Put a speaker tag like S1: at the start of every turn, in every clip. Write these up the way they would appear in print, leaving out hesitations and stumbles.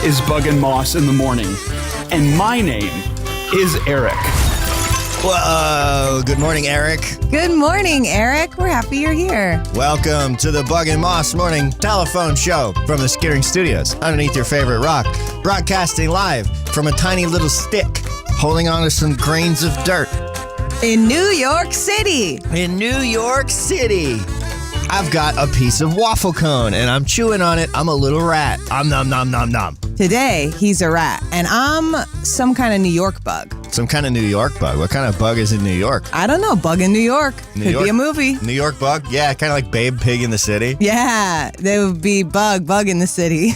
S1: is Bug and Moss in the Morning, and my name is Eric.
S2: Whoa, good morning, Eric.
S3: Good morning, Eric. We're happy you're here.
S2: Welcome to the Bug and Moss Morning Telephone Show from the Skittering Studios, underneath your favorite rock, broadcasting live from a tiny little stick, holding on to some grains of dirt.
S3: In New York City.
S2: In New York City. I've got a piece of waffle cone, and I'm chewing on it. I'm a little rat. Nom, nom, nom, nom.
S3: Today, he's a rat, and I'm some kind of New York bug.
S2: Some kind of New York bug? What kind of bug is in New York?
S3: I don't know. Bug in New York. Could be a movie.
S2: New York bug? Yeah, kind of like Babe, Pig in the City.
S3: Yeah, there would be Bug in the City.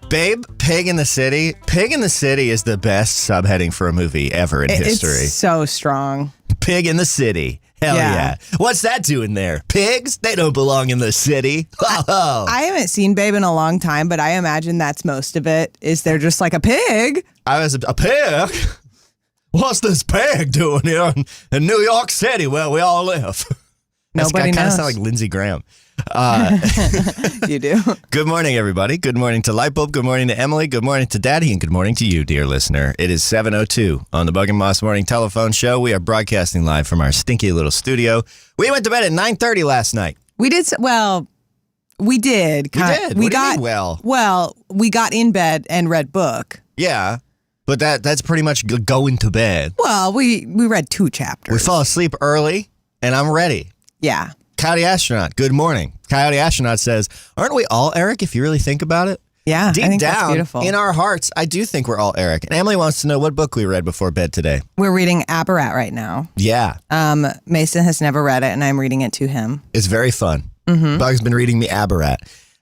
S2: Babe, Pig in the City. Pig in the City is the best subheading for a movie ever in history.
S3: It's so strong.
S2: Pig in the City. Hell yeah. What's that doing there? Pigs? They don't belong in the city.
S3: I haven't seen Babe in a long time, but I imagine that's most of it. Is they're just like a pig?
S2: I was a pig? What's this pig doing here in New York City where we all live?
S3: Nobody knows.
S2: I kind of sound like Lindsey Graham.
S3: You do.
S2: Good morning, everybody. Good morning to Lightbulb. Good morning to Emily. Good morning to Daddy. And good morning to you, dear listener. It is 7:02 on the Bug and Moss Morning Telephone Show. We are broadcasting live from our stinky little studio. We went to bed at 9:30 last night.
S3: We did. Well, we did.
S2: We got
S3: Well, we got in bed and read book.
S2: Yeah, but that's pretty much going to bed.
S3: Well, we read 2 chapters.
S2: We fall asleep early, and I'm ready.
S3: Yeah.
S2: Coyote Astronaut, good morning. Coyote Astronaut says, aren't we all Eric if you really think about it?
S3: Yeah,
S2: Deep
S3: I think
S2: down,
S3: that's beautiful.
S2: in our hearts, I do think we're all Eric. And Emily wants to know what book we read before bed today.
S3: We're reading Aberrat right now.
S2: Yeah.
S3: Mason has never read it, and I'm reading it to him.
S2: It's very fun. Mm-hmm. Bug's been reading me Aberrat.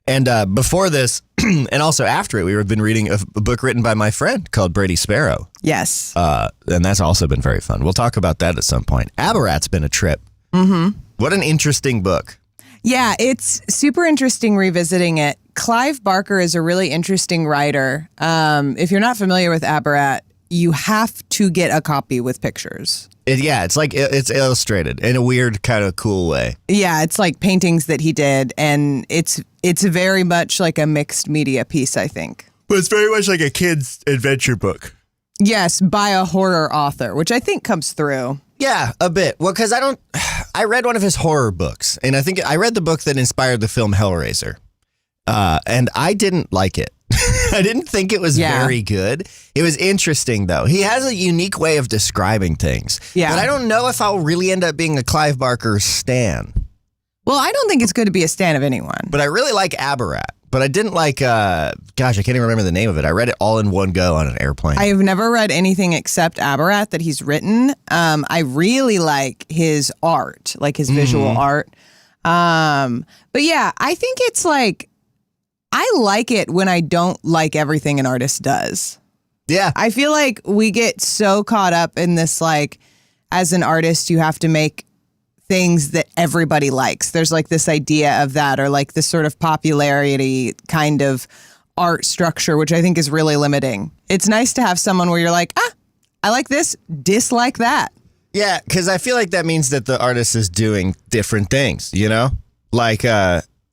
S2: And before this, and also after it, we've been reading a book written by my friend called Brady Sparrow.
S3: Yes.
S2: And that's also been very fun. We'll talk about that at some point. Aberrat's been a trip.
S3: Mm-hmm.
S2: What an interesting book.
S3: Yeah, it's super interesting revisiting it. Clive Barker is a really interesting writer. If you're not familiar with Aberrat, you have to get a copy with pictures.
S2: It's like it's illustrated in a weird kind of cool way.
S3: Yeah, it's like paintings that he did, and it's very much like a mixed media piece, I think.
S2: But it's very much like a kid's adventure book.
S3: Yes, by a horror author, which I think comes through.
S2: Yeah, a bit. Well, because I read one of his horror books, and I think I read the book that inspired the film Hellraiser, and I didn't like it. I didn't think it was very good. It was interesting, though. He has a unique way of describing things.
S3: Yeah.
S2: But I don't know if I'll really end up being a Clive Barker stan.
S3: Well, I don't think it's good to be a stan of anyone.
S2: But I really like Aberrat. But I didn't like, I can't even remember the name of it. I read it all in one go on an airplane.
S3: I have never read anything except Aberrat that he's written. I really like his art, like his visual art. But yeah, I think it's like, I like it when I don't like everything an artist does.
S2: Yeah.
S3: I feel like we get so caught up in this, like, as an artist, you have to make things that everybody likes. There's like this idea of that, or like this sort of popularity kind of art structure, which I think is really limiting. It's nice to have someone where you're like, I like this, dislike that.
S2: Yeah, because I feel like that means that the artist is doing different things, you know? Like,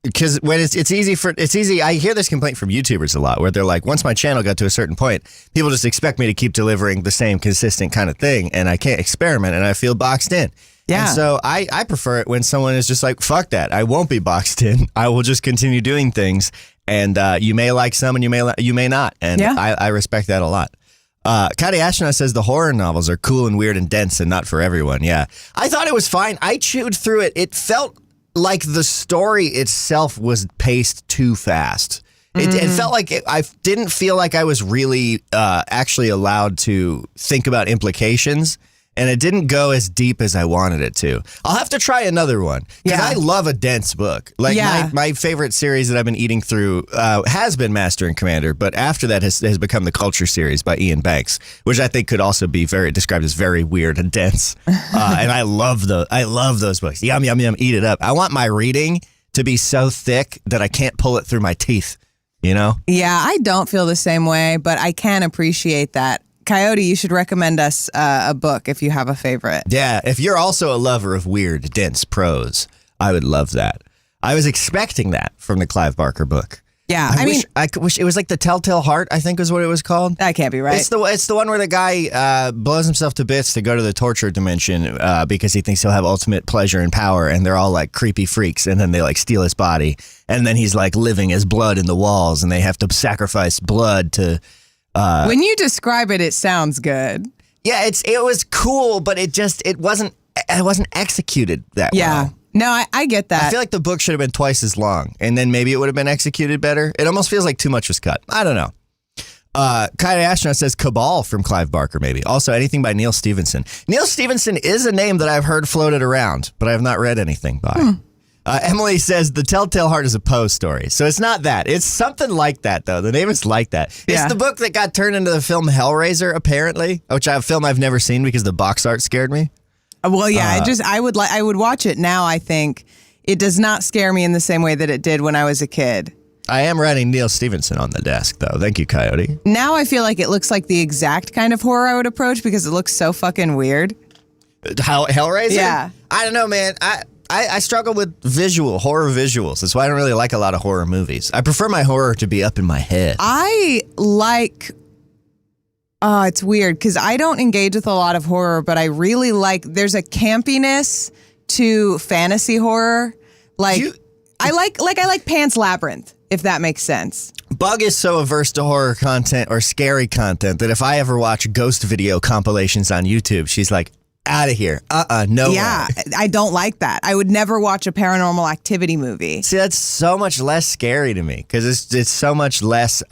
S2: because when it's easy, I hear this complaint from YouTubers a lot, where they're like, once my channel got to a certain point, people just expect me to keep delivering the same consistent kind of thing, and I can't experiment, and I feel boxed in.
S3: Yeah.
S2: And so I prefer it when someone is just like, fuck that. I won't be boxed in. I will just continue doing things. And you may like some and you may not. And I respect that a lot. Coyote Astronaut says the horror novels are cool and weird and dense and not for everyone. Yeah. I thought it was fine. I chewed through it. It felt like the story itself was paced too fast. It felt like I didn't feel like I was really actually allowed to think about implications. And it didn't go as deep as I wanted it to. I'll have to try another one. Because I love a dense book. Like my favorite series that I've been eating through has been Master and Commander, but after that has become the Culture series by Ian Banks, which I think could also be described as very weird and dense. And I love those books. Yum, yum, yum, eat it up. I want my reading to be so thick that I can't pull it through my teeth, you know?
S3: Yeah, I don't feel the same way, but I can appreciate that. Coyote, you should recommend us a book if you have a favorite.
S2: Yeah, if you're also a lover of weird, dense prose, I would love that. I was expecting that from the Clive Barker book.
S3: Yeah,
S2: I wish it was like The Telltale Heart, I think is what it was called.
S3: That can't be right.
S2: It's the one where the guy blows himself to bits to go to the torture dimension because he thinks he'll have ultimate pleasure and power, and they're all like creepy freaks, and then they like steal his body, and then he's like living as blood in the walls, and they have to sacrifice blood to...
S3: when you describe it, it sounds good.
S2: Yeah, it was cool, but it wasn't executed that well.
S3: No, I get that.
S2: I feel like the book should have been twice as long, and then maybe it would have been executed better. It almost feels like too much was cut. I don't know. Kite Astronaut says Cabal from Clive Barker, maybe. Also, anything by Neil Stephenson. Neil Stephenson is a name that I've heard floated around, but I have not read anything by. Emily says The Telltale Heart is a Poe story. So it's not that. It's something like that, though. The name is like that. It's the book that got turned into the film Hellraiser, apparently, which a film I've never seen because the box art scared me.
S3: Well, yeah, I would watch it now. I think it does not scare me in the same way that it did when I was a kid.
S2: I am writing Neil Stephenson on the desk, though. Thank you, Coyote.
S3: Now I feel like it looks like the exact kind of horror I would approach because it looks so fucking weird.
S2: Hellraiser?
S3: Yeah.
S2: I don't know, man. I struggle with horror visuals. That's why I don't really like a lot of horror movies. I prefer my horror to be up in my head.
S3: I like... Oh, it's weird because I don't engage with a lot of horror, but I really there's a campiness to fantasy horror. I like Pan's Labyrinth, if that makes sense.
S2: Bug is so averse to horror content or scary content that if I ever watch ghost video compilations on YouTube, she's like, out of here. No
S3: Yeah,
S2: way.
S3: I don't like that. I would never watch a Paranormal Activity movie.
S2: See, that's so much less scary to me because it's so much less...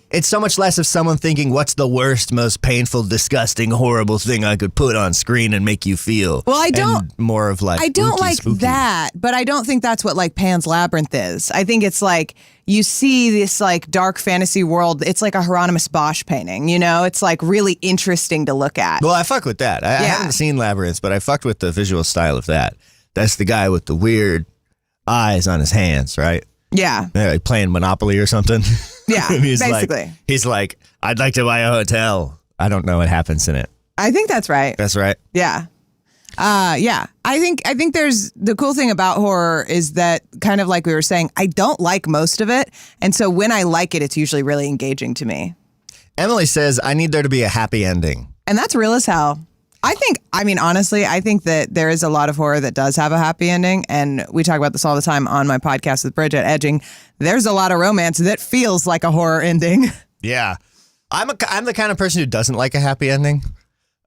S2: It's so much less of someone thinking, what's the worst, most painful, disgusting, horrible thing I could put on screen and make you feel?
S3: Well, I don't...
S2: And more of like...
S3: I don't like
S2: spooky.
S3: that, but I don't think that's what like Pan's Labyrinth is. I think it's like you see this like dark fantasy world. It's like a Hieronymus Bosch painting, you know? It's like really interesting to look at.
S2: Well, I fuck with that. I haven't seen Labyrinth, but I fucked with the visual style of that. That's the guy with the weird eyes on his hands, right?
S3: Yeah.
S2: Like playing Monopoly or something.
S3: Yeah,
S2: and
S3: basically.
S2: He's like, I'd like to buy a hotel. I don't know what happens in it.
S3: I think that's right.
S2: That's right.
S3: Yeah. Yeah. I think there's the cool thing about horror is that kind of like we were saying, I don't like most of it. And so when I like it, it's usually really engaging to me.
S2: Emily says, I need there to be a happy ending.
S3: And that's real as hell. Honestly, I think that there is a lot of horror that does have a happy ending. And we talk about this all the time on my podcast with Bridget Edging. There's a lot of romance that feels like a horror ending.
S2: Yeah. I'm the kind of person who doesn't like a happy ending.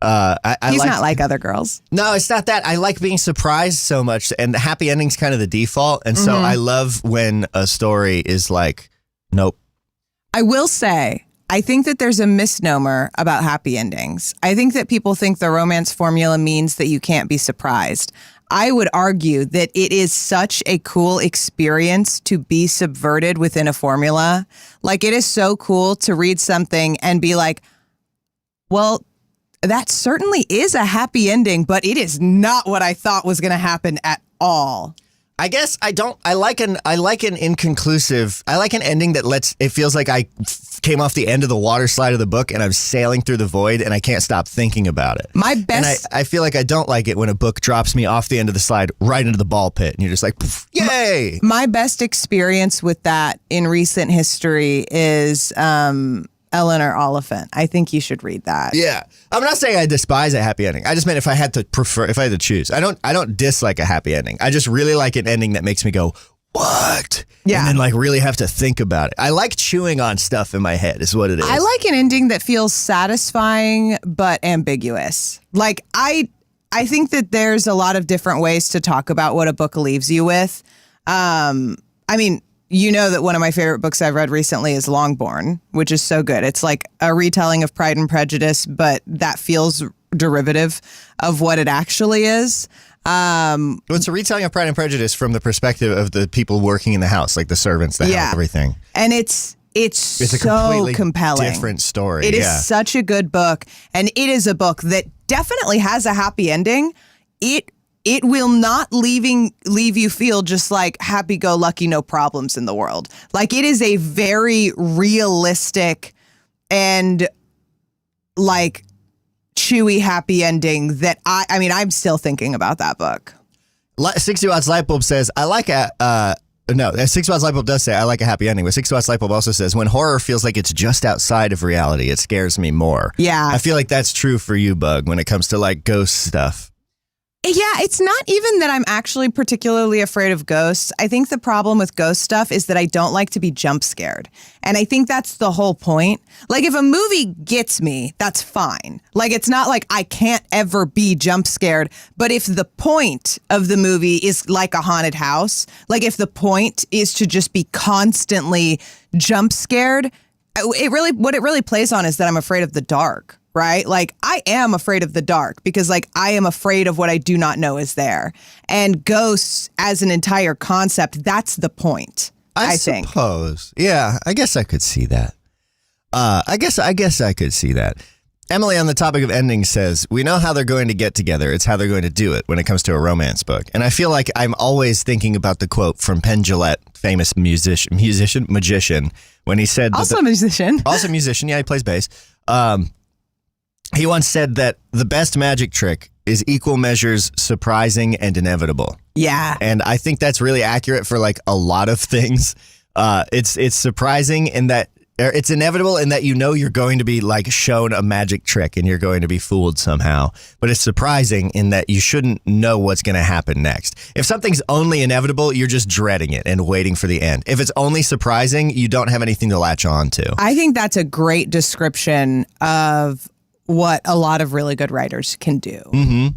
S3: He's not like other girls.
S2: No, it's not that. I like being surprised so much. And the happy ending's kind of the default. And so I love when a story is like, nope.
S3: I will say, I think that there's a misnomer about happy endings. I think that people think the romance formula means that you can't be surprised. I would argue that it is such a cool experience to be subverted within a formula. Like, it is so cool to read something and be like, well, that certainly is a happy ending, but it is not what I thought was going to happen at all.
S2: I guess I like an inconclusive. I like an ending that it feels like I came off the end of the water slide of the book and I'm sailing through the void and I can't stop thinking about it. And I feel like I don't like it when a book drops me off the end of the slide right into the ball pit and you're just like, yay!
S3: My best experience with that in recent history is Eleanor Oliphant. I think you should read that.
S2: Yeah. I'm not saying I despise a happy ending. I just meant if I had to choose. I don't dislike a happy ending. I just really like an ending that makes me go, what?
S3: Yeah.
S2: And then like really have to think about it. I like chewing on stuff in my head is what it is.
S3: I like an ending that feels satisfying but ambiguous. Like I think that there's a lot of different ways to talk about what a book leaves you with. You know that one of my favorite books I've read recently is Longbourn, which is so good. It's like a retelling of Pride and Prejudice, but that feels derivative of what it actually is.
S2: It's a retelling of Pride and Prejudice from the perspective of the people working in the house, like the servants, the house, everything.
S3: And it's so
S2: a completely
S3: compelling.
S2: Different story.
S3: It is such a good book, and it is a book that definitely has a happy ending. It will not leave you feel just like happy-go-lucky, no problems in the world. Like, it is a very realistic and like chewy happy ending that I'm still thinking about that book.
S2: 60 Watts Lightbulb says, I like No, 6 Watts Lightbulb does say, I like a happy ending, but 6 Watts Lightbulb also says, when horror feels like it's just outside of reality, it scares me more.
S3: Yeah.
S2: I feel like that's true for you, Bug, when it comes to like ghost stuff.
S3: Yeah, it's not even that I'm actually particularly afraid of ghosts. I think the problem with ghost stuff is that I don't like to be jump scared. And I think that's the whole point. Like, if a movie gets me, that's fine. Like, it's not like I can't ever be jump scared. But if the point of the movie is like a haunted house, like if the point is to just be constantly jump scared, what it really plays on is that I'm afraid of the dark. Right? Like, I am afraid of the dark because, like, I am afraid of what I do not know is there. And ghosts as an entire concept, that's the point, I think.
S2: Suppose. Yeah, I guess I could see that. I guess I could see that. Emily, on the topic of endings, says, we know how they're going to get together. It's how they're going to do it when it comes to a romance book. And I feel like I'm always thinking about the quote from Penn Jillette, famous magician, when he said...
S3: Also a musician.
S2: Also a musician, yeah, he plays bass. He once said that the best magic trick is equal measures surprising and inevitable.
S3: Yeah.
S2: And I think that's really accurate for like a lot of things. It's surprising in that it's inevitable in that you know you're going to be like shown a magic trick and you're going to be fooled somehow. But it's surprising in that you shouldn't know what's going to happen next. If something's only inevitable, you're just dreading it and waiting for the end. If it's only surprising, you don't have anything to latch on to.
S3: I think that's a great description of what a lot of really good writers can do.
S2: Mm-hmm.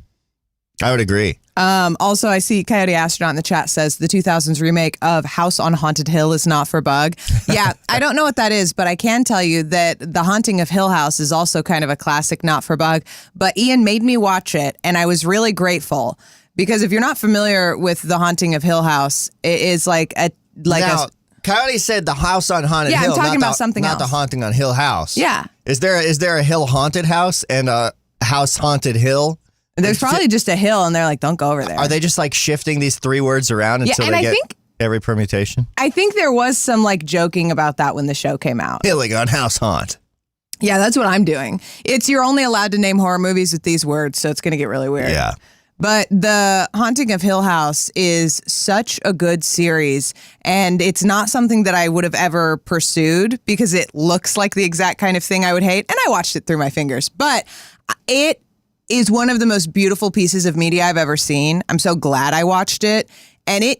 S2: I would agree.
S3: Also, I see Coyote Astronaut in the chat says the 2000s remake of House on Haunted Hill is not for Bug. Yeah, I don't know what that is, but I can tell you that The Haunting of Hill House is also kind of a classic not for Bug. But Ian made me watch it, and I was really grateful because if you're not familiar with The Haunting of Hill House, it is
S2: Coyote said the house on Haunted Hill.
S3: Yeah, I'm talking about something else.
S2: Not the haunting on Hill House.
S3: Yeah.
S2: Is there a hill haunted house and a house haunted hill?
S3: There's probably just a hill, and they're like, don't go over there.
S2: Are they just like shifting these 3 words around until they get every permutation?
S3: I think there was some like joking about that when the show came out.
S2: Hilling on house haunt.
S3: Yeah, that's what I'm doing. You're only allowed to name horror movies with these words, so it's going to get really weird.
S2: Yeah.
S3: But The Haunting of Hill House is such a good series, and it's not something that I would have ever pursued because it looks like the exact kind of thing I would hate, and I watched it through my fingers. But it is one of the most beautiful pieces of media I've ever seen. I'm so glad I watched it. And I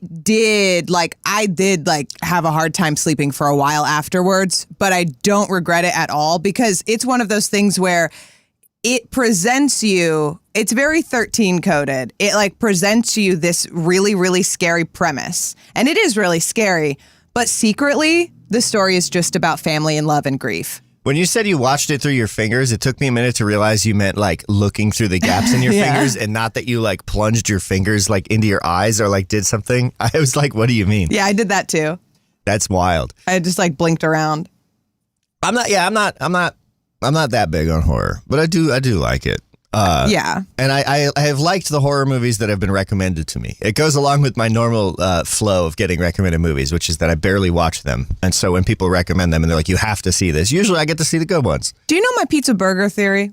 S3: did have a hard time sleeping for a while afterwards, but I don't regret it at all because it's one of those things where it presents you, it's very 13 coded. It like presents you this really, really scary premise. And it is really scary, but secretly the story is just about family and love and grief.
S2: When you said you watched it through your fingers, it took me a minute to realize you meant like looking through the gaps in your fingers and not that you like plunged your fingers like into your eyes or like did something. I was like, what do you mean?
S3: Yeah, I did that too.
S2: That's wild.
S3: I just like blinked around.
S2: I'm not that big on horror, but I do like it.
S3: Yeah.
S2: And I have liked the horror movies that have been recommended to me. It goes along with my normal flow of getting recommended movies, which is that I barely watch them. And so when people recommend them and they're like, you have to see this, usually I get to see the good ones.
S3: Do you know my pizza burger theory?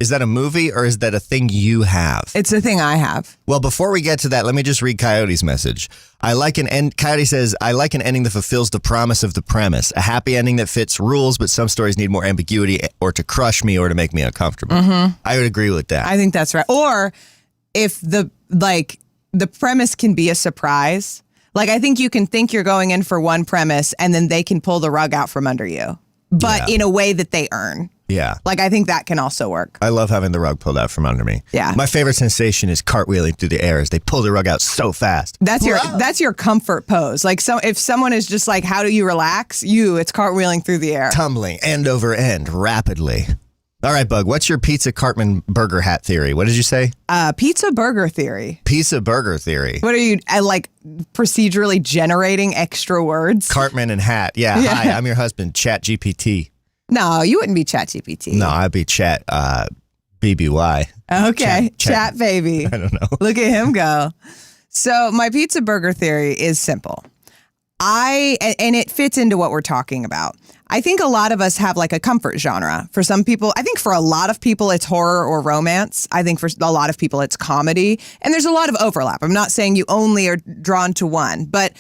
S2: Is that a movie or is that a thing you have?
S3: It's a thing I have.
S2: Well, before we get to that, let me just read Coyote's message. Coyote says, I like an ending that fulfills the promise of the premise. A happy ending that fits rules, but some stories need more ambiguity or to crush me or to make me uncomfortable. Mm-hmm. I would agree with that.
S3: I think that's right. Or if the premise can be a surprise. Like, I think you can think you're going in for one premise and then they can pull the rug out from under you, but in a way that they earn.
S2: Yeah.
S3: Like, I think that can also work.
S2: I love having the rug pulled out from under me.
S3: Yeah.
S2: My favorite sensation is cartwheeling through the air as they pull the rug out so fast.
S3: That's your comfort pose. Like, so if someone is just like, how do you relax? It's cartwheeling through the air.
S2: Tumbling end over end rapidly. All right, Bug, what's your pizza Cartman burger hat theory? What did you say?
S3: Pizza burger theory.
S2: Pizza burger theory.
S3: What are you, procedurally generating extra words?
S2: Cartman and hat. Yeah. Hi, I'm your husband, Chat GPT.
S3: No, you wouldn't be ChatGPT.
S2: No, I'd be Chat BBY.
S3: Okay, Chat baby.
S2: I don't know.
S3: Look at him go. So my pizza burger theory is simple. And it fits into what we're talking about. I think a lot of us have like a comfort genre. For some people, I think for a lot of people, it's horror or romance. I think for a lot of people, it's comedy. And there's a lot of overlap. I'm not saying you only are drawn to one, but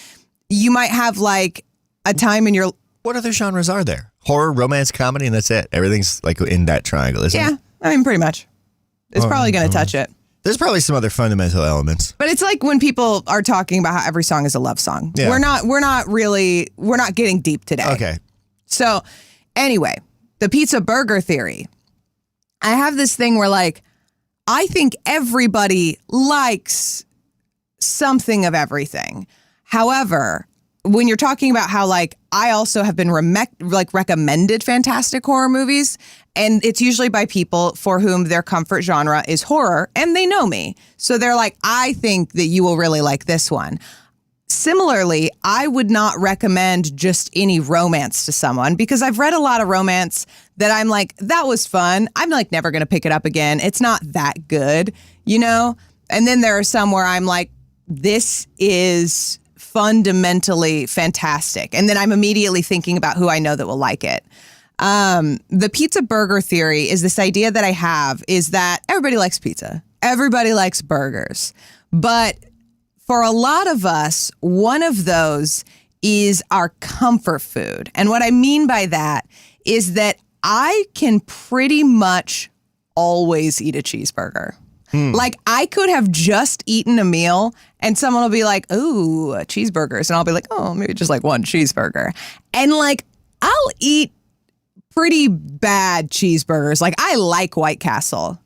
S3: you might have like a time in your...
S2: What other genres are there? Horror, romance, comedy, and that's it. Everything's like in that triangle, isn't it?
S3: Yeah, I mean, pretty much. It's probably going to touch it.
S2: There's probably some other fundamental elements.
S3: But it's like when people are talking about how every song is a love song.
S2: Yeah.
S3: We're not getting deep today.
S2: Okay.
S3: So anyway, the pizza burger theory. I have this thing where like, I think everybody likes something of everything. However, when you're talking about how like I also have been recommended fantastic horror movies, and it's usually by people for whom their comfort genre is horror, and they know me. So they're like, I think that you will really like this one. Similarly, I would not recommend just any romance to someone because I've read a lot of romance that I'm like, that was fun. I'm like never going to pick it up again. It's not that good, you know? And then there are some where I'm like, this is fundamentally fantastic. And then I'm immediately thinking about who I know that will like it. The pizza burger theory is this idea that I have is that everybody likes pizza. Everybody likes burgers. But for a lot of us, one of those is our comfort food. And what I mean by that is that I can pretty much always eat a cheeseburger. Like I could have just eaten a meal and someone will be like, ooh, cheeseburgers. And I'll be like, oh, maybe just like one cheeseburger. And like, I'll eat pretty bad cheeseburgers. Like I like White Castle.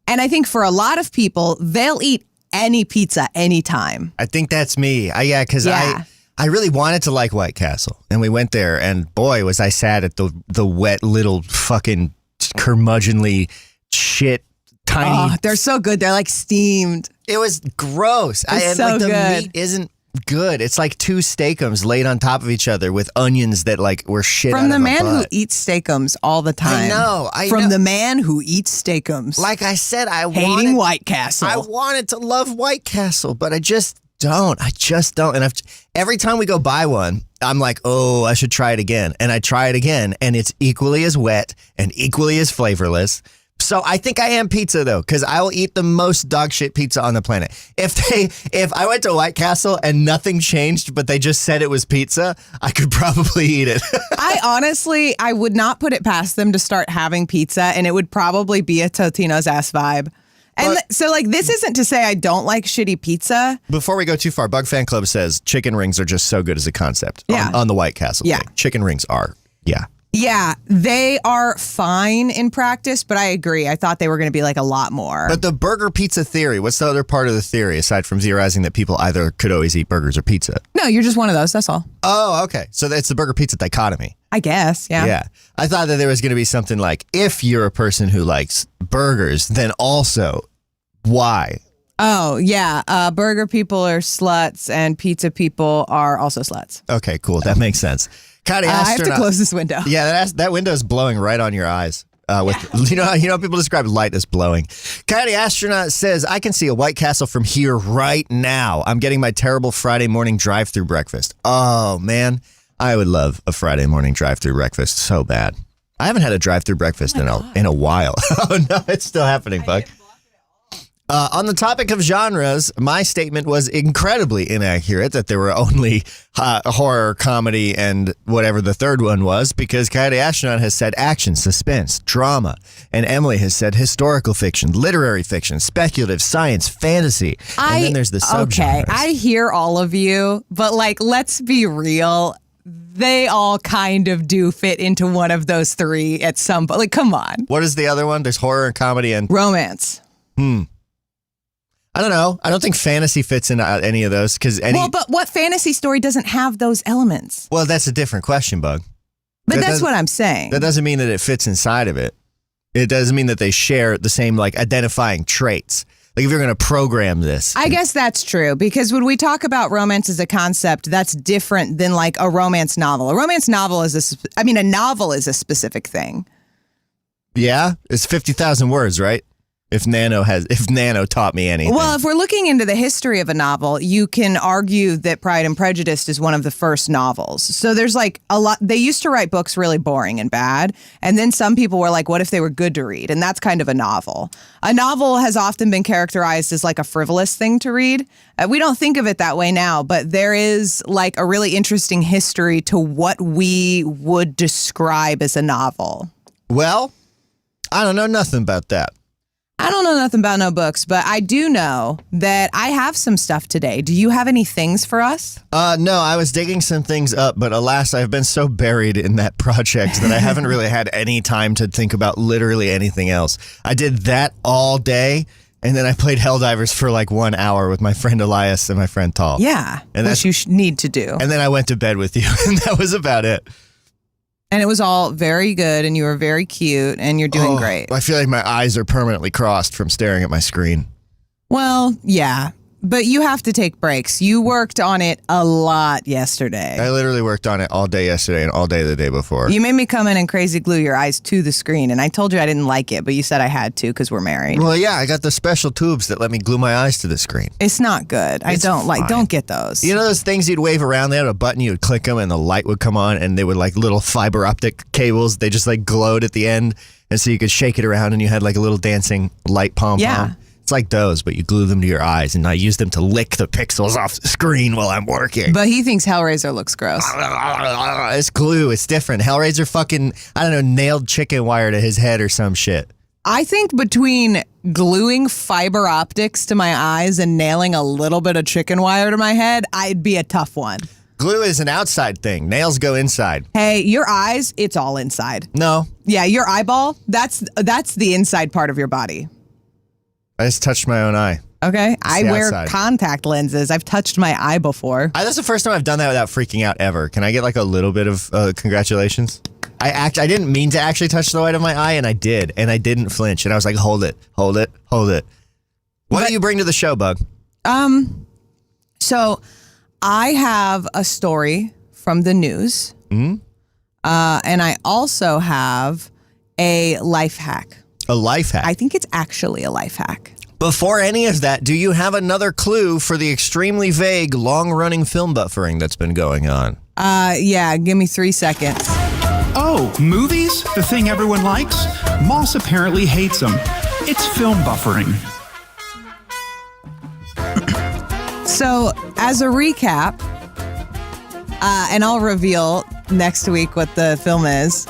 S3: And I think for a lot of people, they'll eat any pizza anytime.
S2: I think that's me. Because I really wanted to like White Castle. And we went there and boy, was I sad at the wet little fucking curmudgeonly shit. Tiny.
S3: Oh, they're so good. They're like steamed.
S2: It was gross.
S3: The
S2: meat isn't good. It's like two steakums laid on top of each other with onions that like were shit
S3: From
S2: out
S3: the
S2: of
S3: man
S2: a
S3: who
S2: butt.
S3: eats steakums all the time.
S2: I know.
S3: From the man who eats steakums.
S2: Like I said,
S3: hating White Castle.
S2: I wanted to love White Castle, but I just don't. And every time we go buy one, I'm like, oh, I should try it again. And I try it again, and it's equally as wet and equally as flavorless. So I think I am pizza though, because I will eat the most dog shit pizza on the planet. If I went to White Castle and nothing changed, but they just said it was pizza, I could probably eat it.
S3: I would not put it past them to start having pizza, and it would probably be a Totino's ass vibe. And so like, this isn't to say I don't like shitty pizza.
S2: Before we go too far, Bug Fan Club says chicken rings are just so good as a concept on the White Castle thing. Chicken rings are,
S3: Yeah, they are fine in practice, but I agree. I thought they were going to be like a lot more.
S2: But the burger pizza theory, what's the other part of the theory aside from theorizing that people either could always eat burgers or pizza?
S3: No, you're just one of those. That's all.
S2: Oh, okay. So that's the burger pizza dichotomy.
S3: I guess, yeah.
S2: Yeah. I thought that there was going to be something like, if you're a person who likes burgers, then also why?
S3: Oh, yeah. Burger people are sluts and pizza people are also sluts.
S2: Okay, cool. That makes sense.
S3: I have to close this window.
S2: Yeah, that window is blowing right on your eyes. You know how people describe light as blowing. Coyote Astronaut says, I can see a White Castle from here right now. I'm getting my terrible Friday morning drive-through breakfast. Oh, man. I would love a Friday morning drive-through breakfast so bad. I haven't had a drive-through breakfast in a while. Oh, no, it's still happening, Buck. On the topic of genres, my statement was incredibly inaccurate that there were only horror, comedy, and whatever the third one was, because Coyote Astronaut has said action, suspense, drama, and Emily has said historical fiction, literary fiction, speculative, science, fantasy, and then there's the subgenres.
S3: Okay, I hear all of you, but like, let's be real. They all kind of do fit into one of those three at some point. Like, come on.
S2: What is the other one? There's horror and comedy and...
S3: romance.
S2: I don't know. I don't think fantasy fits into any of those because
S3: Well, but what fantasy story doesn't have those elements?
S2: Well, that's a different question, Bug.
S3: But that's what I'm saying.
S2: That doesn't mean that it fits inside of it. It doesn't mean that they share the same like identifying traits. Like if you're going to program this.
S3: I guess that's true because when we talk about romance as a concept, that's different than like a romance novel. A romance novel is a novel is a specific thing.
S2: Yeah, it's 50,000 words, right? If Nano taught me anything.
S3: Well, if we're looking into the history of a novel, you can argue that Pride and Prejudice is one of the first novels. So there's like a lot. They used to write books really boring and bad. And then some people were like, what if they were good to read? And that's kind of a novel. A novel has often been characterized as like a frivolous thing to read. We don't think of it that way now, but there is like a really interesting history to what we would describe as a novel.
S2: Well, I don't know nothing about that.
S3: I don't know nothing about no books, but I do know that I have some stuff today. Do you have any things for us?
S2: No, I was digging some things up, but alas, I've been so buried in that project that I haven't really had any time to think about literally anything else. I did that all day, and then I played Helldivers for like 1 hour with my friend Elias and my friend Tal.
S3: Yeah,
S2: and
S3: which you need to do.
S2: And then I went to bed with you, and that was about it.
S3: And it was all very good, and you were very cute, and you're doing great.
S2: I feel like my eyes are permanently crossed from staring at my screen.
S3: Well, yeah, but you have to take breaks. You worked on it a lot yesterday.
S2: I literally worked on it all day yesterday and all day the day before.
S3: You made me come in and crazy glue your eyes to the screen, and I told you I didn't like it, but you said I had to because we're married.
S2: Well, yeah, I got the special tubes that let me glue my eyes to the screen.
S3: It's not good. I don't get those.
S2: You know those things you'd wave around? They had a button, you would click them, and the light would come on, and they were like little fiber optic cables. They just like glowed at the end, and so you could shake it around, and you had like a little dancing light pom-pom.
S3: Yeah.
S2: It's like those, but you glue them to your eyes, and I use them to lick the pixels off the screen while I'm working.
S3: But he thinks Hellraiser looks gross.
S2: It's glue. It's different. Hellraiser fucking, I don't know, nailed chicken wire to his head or some shit.
S3: I think between gluing fiber optics to my eyes and nailing a little bit of chicken wire to my head, I'd be a tough one.
S2: Glue is an outside thing. Nails go inside.
S3: Hey, your eyes, it's all inside.
S2: No.
S3: Yeah, your eyeball, that's the inside part of your body.
S2: I just touched my own eye.
S3: Okay. I wear
S2: outside.
S3: contact lenses. I've touched my eye before.
S2: That's the first time I've done that without freaking out ever. Can I get like a little bit of congratulations? I didn't mean to actually touch the white of my eye, and I did, and I didn't flinch, and I was like, hold it, hold it, hold it. What do you bring to the show, Bug?
S3: So I have a story from the news, and I also have a life hack.
S2: A life hack?
S3: I think it's actually a life hack.
S2: Before any of that, do you have another clue for the extremely vague, long-running film buffering that's been going on?
S3: Yeah, give me 3 seconds.
S1: Oh, movies? The thing everyone likes? Moss apparently hates them. It's film buffering.
S3: So, as a recap, and I'll reveal next week what the film is,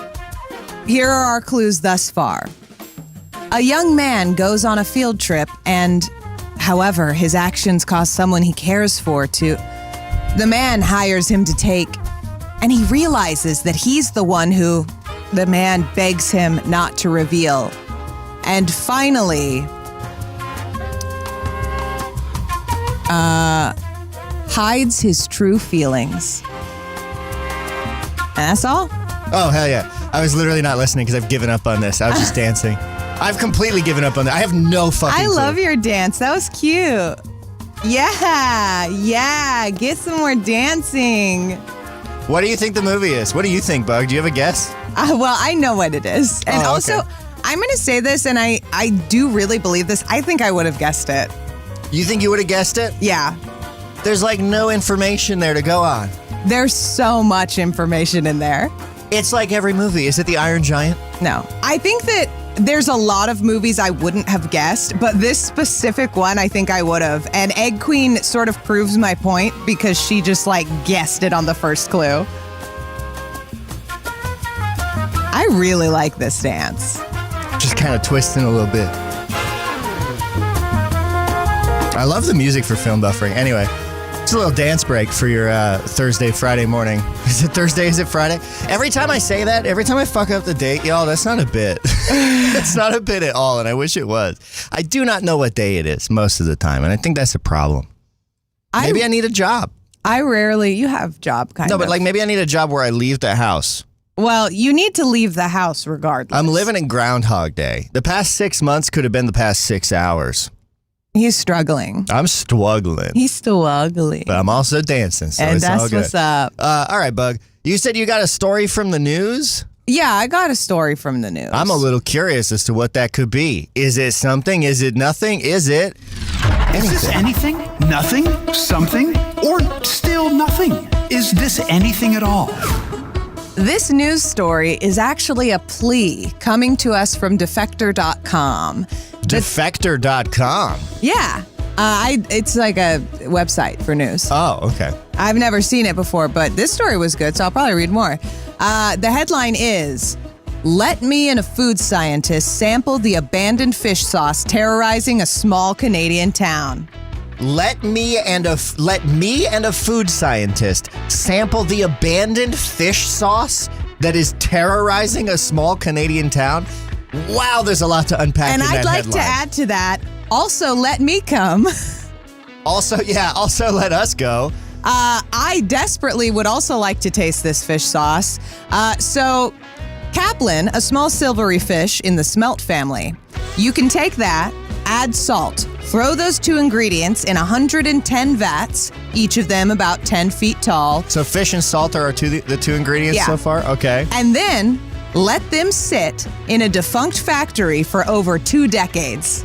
S3: here are our clues thus far. A young man goes on a field trip and, however, his actions cause someone he cares for to... The man hires him to take, and he realizes that he's the one who the man begs him not to reveal. And finally, hides his true feelings. And that's all.
S2: Oh, hell yeah. I was literally not listening because I've given up on this. I was just dancing. I've completely given up on that. I have no fucking clue.
S3: I love your dance. That was cute. Yeah. Get some more dancing.
S2: What do you think the movie is? What do you think, Bug? Do you have a guess?
S3: Well, I know what it is. And
S2: okay.
S3: also, I'm going to say this, and I do really believe this. I think I would have guessed it.
S2: You think you would have guessed it?
S3: Yeah.
S2: There's like no information there to go on.
S3: There's so much information in there.
S2: It's like every movie. Is it the Iron Giant?
S3: No. I think that there's a lot of movies I wouldn't have guessed, but this specific one I think I would have. And Egg Queen sort of proves my point because she just like guessed it on the first clue. I really like this dance.
S2: Just kind of twisting a little bit. I love the music for film buffering. Anyway, it's a little dance break for your Thursday, Friday morning. Is it Thursday? Is it Friday? Every time I say that, every time I fuck up the date, y'all, that's not a bit. It's not a bit at all, and I wish it was. I do not know what day it is most of the time, and I think that's a problem. Maybe I need a job.
S3: You have job kind of.
S2: No, but like maybe I need a job where I leave the house.
S3: Well, you need to leave the house regardless.
S2: I'm living in Groundhog Day. The past 6 months could have been the past 6 hours.
S3: He's struggling.
S2: I'm struggling.
S3: He's still ugly.
S2: But I'm also dancing, so
S3: and
S2: it's
S3: that's
S2: all good.
S3: What's up.
S2: All right, Bug. You said you got a story from the news?
S3: Yeah, I got a story from the news.
S2: I'm a little curious as to what that could be. Is it something? Is it nothing? Is it anything?
S1: Is this anything? Nothing? Something? Or still nothing? Is this anything at all?
S3: This news story is actually a plea coming to us from defector.com.
S2: Defector.com?
S3: Yeah. It's like a website for news.
S2: Oh, okay.
S3: I've never seen it before, but this story was good, so I'll probably read more. The headline is, "Let me and a food scientist sample the abandoned fish sauce terrorizing a small Canadian town."
S2: Let me and a food scientist sample the abandoned fish sauce that is terrorizing a small Canadian town. Wow, there's a lot to unpack
S3: And
S2: in that
S3: I'd like
S2: headline.
S3: to add to that, also let me come.
S2: Also let us go.
S3: I desperately would also like to taste this fish sauce. So, Kaplan, a small silvery fish in the smelt family. You can take that, add salt, throw those two ingredients in 110 vats, each of them about 10 feet tall.
S2: So fish and salt are the two ingredients so far? Okay.
S3: And then let them sit in a defunct factory for over 2 decades.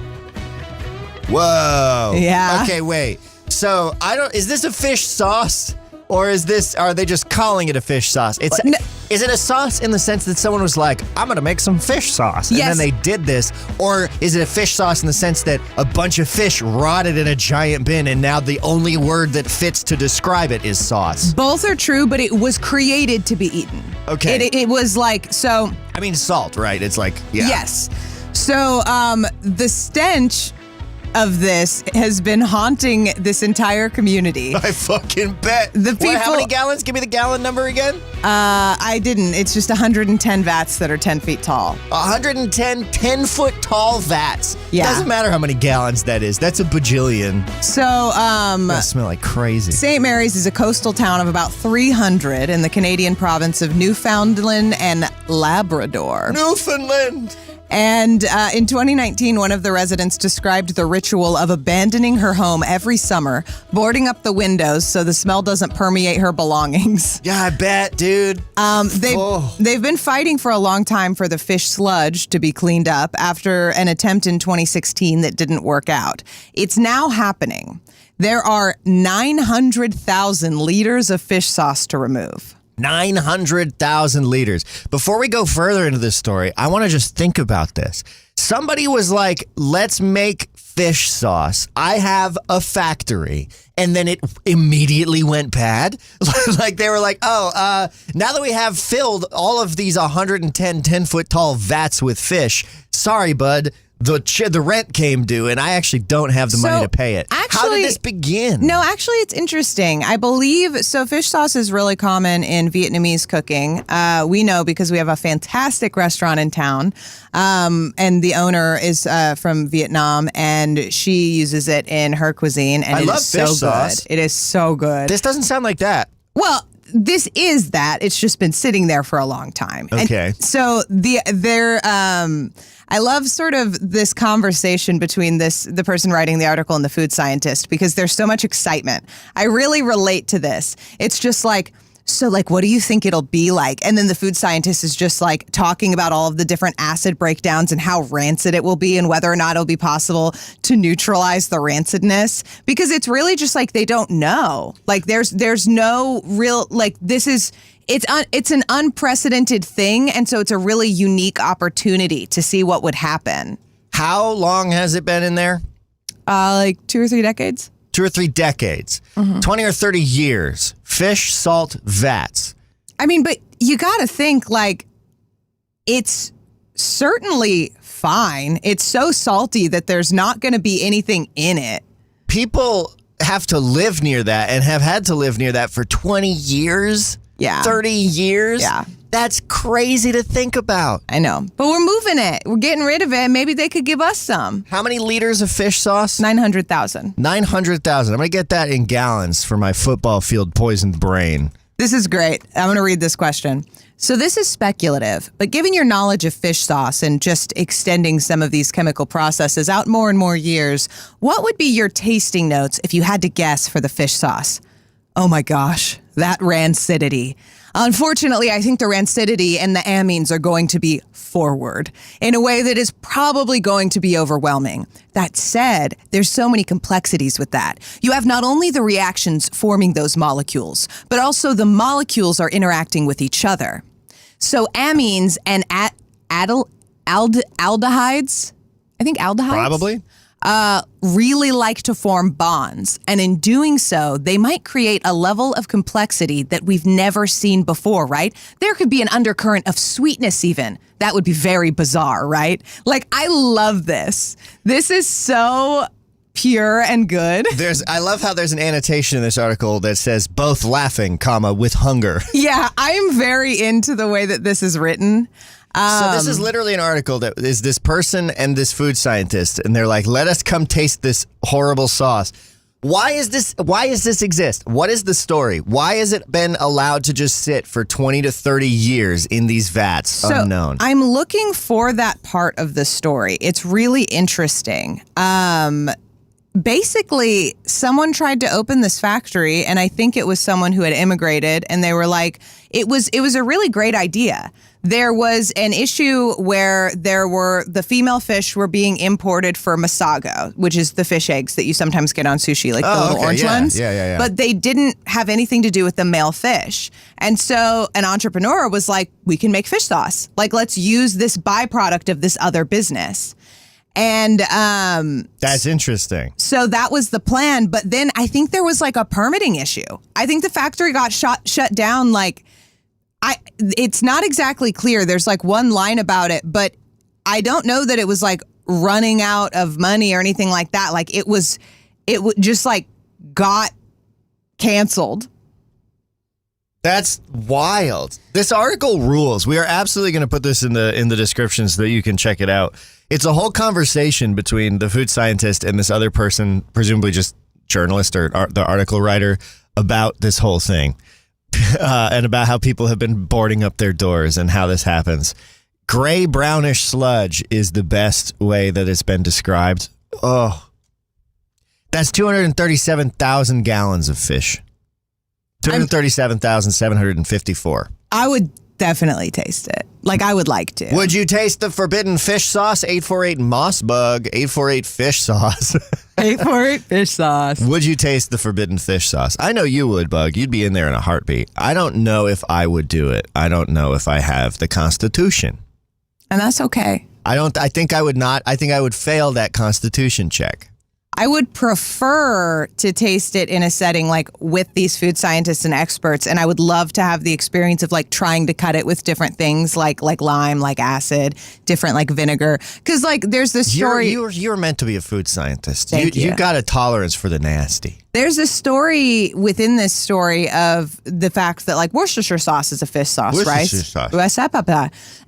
S2: Whoa.
S3: Yeah.
S2: Okay, wait. So is this a fish sauce? Or are they just calling it a fish sauce? Is it a sauce in the sense that someone was like, I'm going to make some fish sauce, and then they did this? Or is it a fish sauce in the sense that a bunch of fish rotted in a giant bin and now the only word that fits to describe it is sauce?
S3: Both are true, but it was created to be eaten.
S2: Okay.
S3: It was like, so...
S2: I mean, salt, right? It's like, yeah.
S3: Yes. So the stench of this has been haunting this entire community.
S2: I fucking bet. How many gallons? Give me the gallon number again.
S3: I didn't. It's just 110 vats that are 10 feet tall.
S2: 110 10-foot tall vats.
S3: Yeah.
S2: Doesn't matter how many gallons that is. That's a bajillion.
S3: So,
S2: They smell like crazy.
S3: St. Mary's is a coastal town of about 300 in the Canadian province of Newfoundland and Labrador.
S2: Newfoundland.
S3: And in 2019, one of the residents described the ritual of abandoning her home every summer, boarding up the windows so the smell doesn't permeate her belongings.
S2: Yeah, I bet, dude.
S3: They've been fighting for a long time for the fish sludge to be cleaned up after an attempt in 2016 that didn't work out. It's now happening. There are 900,000 liters of fish sauce to remove.
S2: 900,000 liters. Before we go further into this story, I want to just think about this. Somebody was like, let's make fish sauce. I have a factory. And then it immediately went bad. Like they were like, now that we have filled all of these 110 10-foot tall vats with fish, sorry, bud. The rent came due, and I actually don't have the money to pay it. How did this begin?
S3: No, actually, it's interesting. I believe, so fish sauce is really common in Vietnamese cooking. We know because we have a fantastic restaurant in town, and the owner is from Vietnam, and she uses it in her cuisine, and
S2: I love fish sauce.
S3: Good. It is so good.
S2: This doesn't sound like that.
S3: Well, this is that. It's just been sitting there for a long time.
S2: Okay.
S3: And so I love sort of this conversation between the person writing the article and the food scientist because there's so much excitement. I really relate to this. It's just like, so like, what do you think it'll be like? And then the food scientist is just like talking about all of the different acid breakdowns and how rancid it will be and whether or not it'll be possible to neutralize the rancidness, because it's really just like they don't know. Like there's no real, like it's an unprecedented thing, and so it's a really unique opportunity to see what would happen.
S2: How long has it been in there?
S3: Like 2 or 3 decades.
S2: 2 or 3 decades. 20 or 30 years. Fish salt vats.
S3: I mean, but you got to think, like, it's certainly fine. It's so salty that there's not going to be anything in it.
S2: People have to live near that and have had to live near that for 20 years.
S3: Yeah.
S2: 30 years.
S3: Yeah.
S2: That's crazy to think about.
S3: I know. But we're moving it. We're getting rid of it. Maybe they could give us some.
S2: How many liters of fish sauce?
S3: 900,000.
S2: 900,000. I'm going to get that in gallons for my football field poisoned brain.
S3: This is great. I'm going to read this question. So this is speculative, but given your knowledge of fish sauce and just extending some of these chemical processes out more and more years, what would be your tasting notes if you had to guess for the fish sauce? Oh my gosh, that rancidity. Unfortunately, I think the rancidity and the amines are going to be forward in a way that is probably going to be overwhelming. That said, there's so many complexities with that. You have not only the reactions forming those molecules, but also the molecules are interacting with each other. So amines and aldehydes, I think aldehydes?
S2: Probably.
S3: Really like to form bonds. And in doing so, they might create a level of complexity that we've never seen before, right? There could be an undercurrent of sweetness even. That would be very bizarre, right? Like, I love this. This is so pure and good.
S2: I love how there's an annotation in this article that says both laughing, comma, with hunger.
S3: Yeah, I am very into the way that this is written.
S2: So this is literally an article that is this person and this food scientist, and they're like, let us come taste this horrible sauce. Why does this exist? What is the story? Why has it been allowed to just sit for 20 to 30 years in these vats unknown?
S3: I'm looking for that part of the story. It's really interesting. Basically, someone tried to open this factory, and I think it was someone who had immigrated, and they were like, it was a really great idea. There was an issue where the female fish were being imported for masago, which is the fish eggs that you sometimes get on sushi, like the little orange ones.
S2: Yeah.
S3: But they didn't have anything to do with the male fish. And so an entrepreneur was like, we can make fish sauce. Like, let's use this byproduct of this other business. And
S2: that's interesting.
S3: So that was the plan. But then I think there was like a permitting issue. I think the factory got shut down. Like, it's not exactly clear. There's like one line about it, but I don't know that it was like running out of money or anything like that. Like it just like got canceled.
S2: That's wild. This article rules. We are absolutely going to put this in the description so that you can check it out. It's a whole conversation between the food scientist and this other person, presumably just journalist or the article writer, about this whole thing. And about how people have been boarding up their doors and how this happens. Gray brownish sludge is the best way that it's been described. Oh, that's 237,000 gallons of fish. 237,754.
S3: I would definitely taste it. Like, I would like to.
S2: Would you taste the forbidden fish sauce? 848 Moss Bug, 848 fish sauce.
S3: 848 fish sauce.
S2: Would you taste the forbidden fish sauce? I know you would, Bug. You'd be in there in a heartbeat. I don't know if I would do it. I don't know if I have the constitution.
S3: And that's okay.
S2: I think I would not. I think I would fail that constitution check.
S3: I would prefer to taste it in a setting like with these food scientists and experts, and I would love to have the experience of like trying to cut it with different things like lime, like acid, different like vinegar. Because like there's this story.
S2: You're meant to be a food scientist.
S3: Thank you.
S2: You got a tolerance for the nasty.
S3: There's a story within this story of the fact that like Worcestershire sauce is a fish sauce, right?
S2: Worcestershire sauce.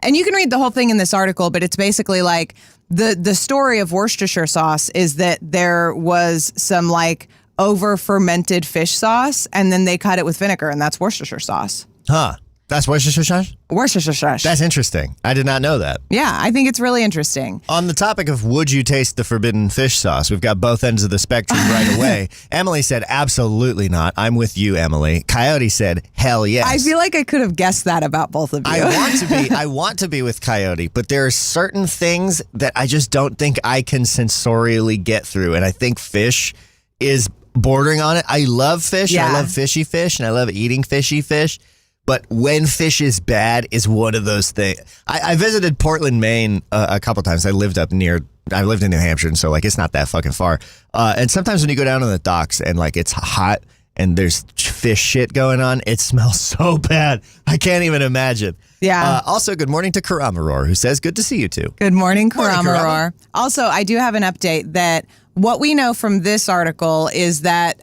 S3: And you can read the whole thing in this article, but it's basically like the story of Worcestershire sauce is that there was some like over fermented fish sauce, and then they cut it with vinegar, and that's Worcestershire sauce.
S2: Huh. That's Worcestershire sauce?
S3: Worcestershire sauce.
S2: That's interesting. I did not know that.
S3: Yeah, I think it's really interesting.
S2: On the topic of would you taste the forbidden fish sauce, we've got both ends of the spectrum right away. Emily said, absolutely not. I'm with you, Emily. Coyote said, hell yes.
S3: I feel like I could have guessed that about both of you.
S2: I want to be with Coyote, but there are certain things that I just don't think I can sensorially get through. And I think fish is bordering on it. I love fish.
S3: Yeah.
S2: I love fishy fish, and I love eating fishy fish. But when fish is bad is one of those things. I visited Portland, Maine a couple times. I lived in New Hampshire, and so like it's not that fucking far. And sometimes when you go down on the docks and like it's hot and there's fish shit going on, it smells so bad. I can't even imagine.
S3: Yeah.
S2: Also, good morning to Karamaror, who says, good to see you too.
S3: Good morning, Karamaror. Also, I do have an update that what we know from this article is that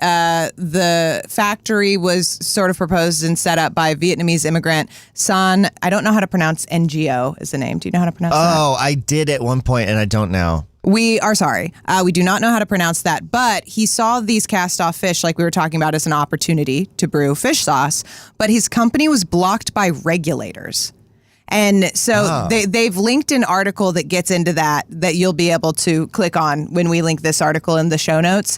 S3: the factory was sort of proposed and set up by Vietnamese immigrant San. I don't know how to pronounce NGO is the name. Do you know how to pronounce that?
S2: Oh, I did at one point, and I don't now.
S3: We are sorry. We do not know how to pronounce that, but he saw these cast-off fish, like we were talking about, as an opportunity to brew fish sauce, but his company was blocked by regulators. And so they've linked an article that gets into that you'll be able to click on when we link this article in the show notes.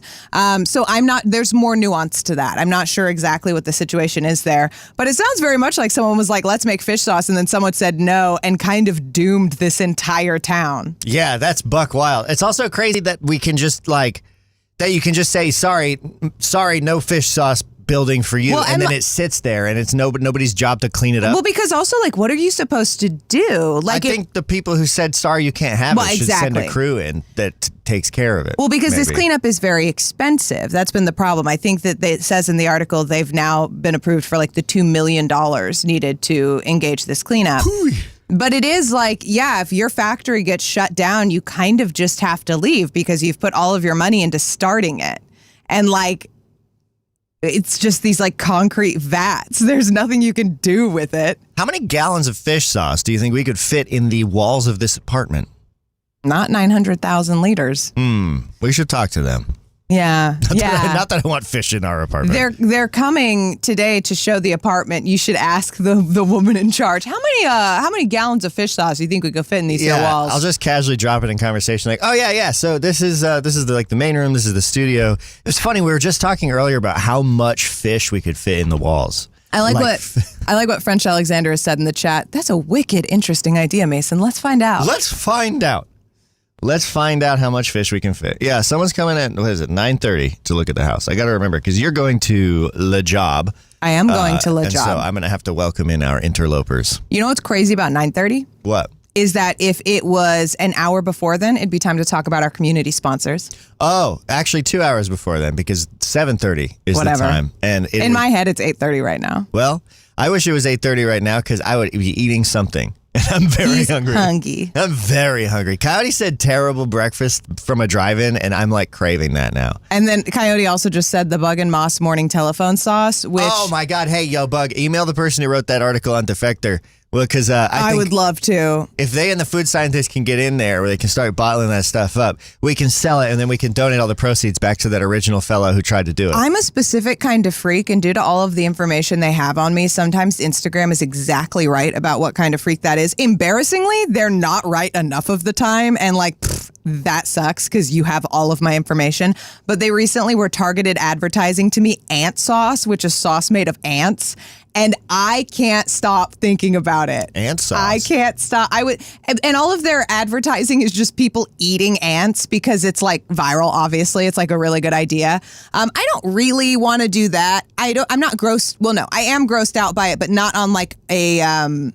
S3: So there's more nuance to that. I'm not sure exactly what the situation is there, but it sounds very much like someone was like, let's make fish sauce. And then someone said no and kind of doomed this entire town.
S2: Yeah, that's buck wild. It's also crazy that we can just that you can just say, sorry, no fish sauce building for you, and then it sits there and it's nobody's job to clean it up.
S3: Well, because also what are you supposed to do?
S2: I think the people who said sorry you can't have it should send a crew in that takes care of it.
S3: Well, because this cleanup is very expensive. That's been the problem. I think that it says in the article they've now been approved for the $2 million needed to engage this cleanup. But it is if your factory gets shut down, you kind of just have to leave because you've put all of your money into starting it. And it's just these concrete vats. There's nothing you can do with it.
S2: How many gallons of fish sauce do you think we could fit in the walls of this apartment?
S3: Not 900,000 liters.
S2: We should talk to them.
S3: Yeah.
S2: Not that I want fish in our apartment.
S3: They're coming today to show the apartment. You should ask the woman in charge. How many gallons of fish sauce do you think we could fit in these walls?
S2: I'll just casually drop it in conversation so this is the main room, this is the studio. It's funny, we were just talking earlier about how much fish we could fit in the walls.
S3: I like what French Alexander has said in the chat. That's a wicked interesting idea, Mason. Let's find out. Let's find out how much fish we can fit. Yeah, someone's coming at 9:30 to look at the house. I got to remember because you're going to Le Job. I am going to Le Job.
S2: So I'm going to have to welcome in our interlopers.
S3: You know what's crazy about 9:30?
S2: What?
S3: Is that if it was an hour before then, it'd be time to talk about our community sponsors.
S2: Oh, actually 2 hours before then because 7:30 is the time. And
S3: in my head, it's 8:30 right now.
S2: Well, I wish it was 8:30 right now because I would be eating something. And I'm very hungry. I'm very hungry. Coyote said terrible breakfast from a drive-in, and I'm craving that now.
S3: And then Coyote also just said the Bug and Moss morning telephone sauce, which...
S2: Oh, my God. Hey, yo, Bug, email the person who wrote that article on Defector. Well, because I
S3: would love to.
S2: If they and the food scientists can get in there where they can start bottling that stuff up, we can sell it and then we can donate all the proceeds back to that original fellow who tried to do it.
S3: I'm a specific kind of freak, and due to all of the information they have on me, sometimes Instagram is exactly right about what kind of freak that is. Embarrassingly, they're not right enough of the time, and that sucks because you have all of my information. But they recently were targeted advertising to me ant sauce, which is sauce made of ants. And I can't stop thinking about it.
S2: Ant sauce.
S3: I can't stop. And all of their advertising is just people eating ants because it's viral. Obviously, it's a really good idea. I don't really want to do that. I'm not grossed. Well, no, I am grossed out by it, but not on a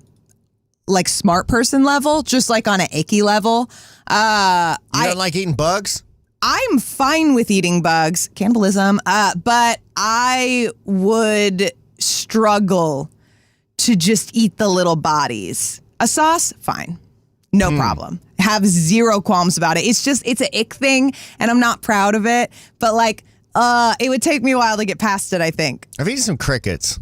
S3: smart person level, just on an icky level.
S2: You don't like eating bugs?
S3: I'm fine with eating bugs, cannibalism, but I would struggle to just eat the little bodies. A sauce, fine. No problem. Have zero qualms about it. It's an ick thing, and I'm not proud of it, but it would take me a while to get past it, I think.
S2: I've eaten some crickets.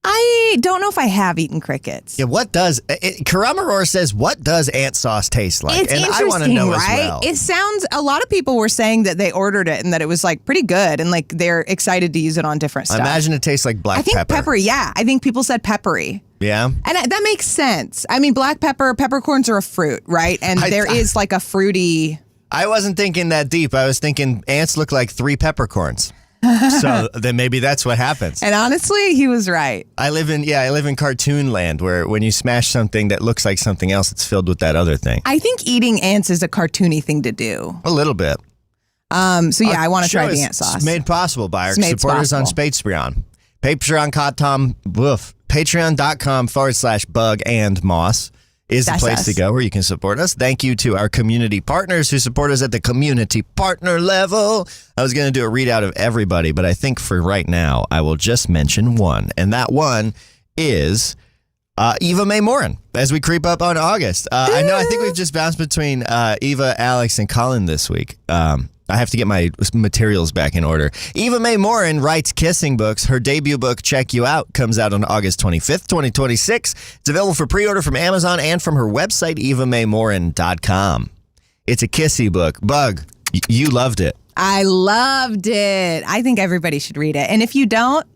S3: I don't know if I have eaten crickets.
S2: Yeah, Karamaror says, what does ant sauce taste like?
S3: It's
S2: and
S3: interesting,
S2: I want to know
S3: right?
S2: as well.
S3: It sounds, a lot of people were saying that they ordered it and that it was pretty good and they're excited to use it on different stuff.
S2: I imagine it tastes like black pepper.
S3: I think peppery, yeah. I think people said peppery.
S2: Yeah.
S3: And that makes sense. I mean, black peppercorns are a fruit, right? And there is a fruity...
S2: I wasn't thinking that deep. I was thinking ants look like 3 peppercorns. So then maybe that's what happens.
S3: And honestly, he was right.
S2: I live in cartoon land where when you smash something that looks like something else, it's filled with that other thing.
S3: I think eating ants is a cartoony thing to do.
S2: A little bit.
S3: So yeah, I want to try the ant sauce.
S2: It's made possible by our supporters on Patreon. Patreon.com/bug-and-moss is the place to go where you can support us. Thank you to our community partners who support us at the community partner level. I was going to do a readout of everybody, but I think for right now, I will just mention one. And that one is Eva Mae Morin as we creep up on August. I think we've just bounced between Eva, Alex, and Colin this week. I have to get my materials back in order. Eva Mae Morin writes kissing books. Her debut book, Check You Out, comes out on August 25th, 2026. It's available for pre-order from Amazon and from her website, evamaemorin.com. It's a kissy book. Bug, you loved it.
S3: I loved it. I think everybody should read it. And if you don't,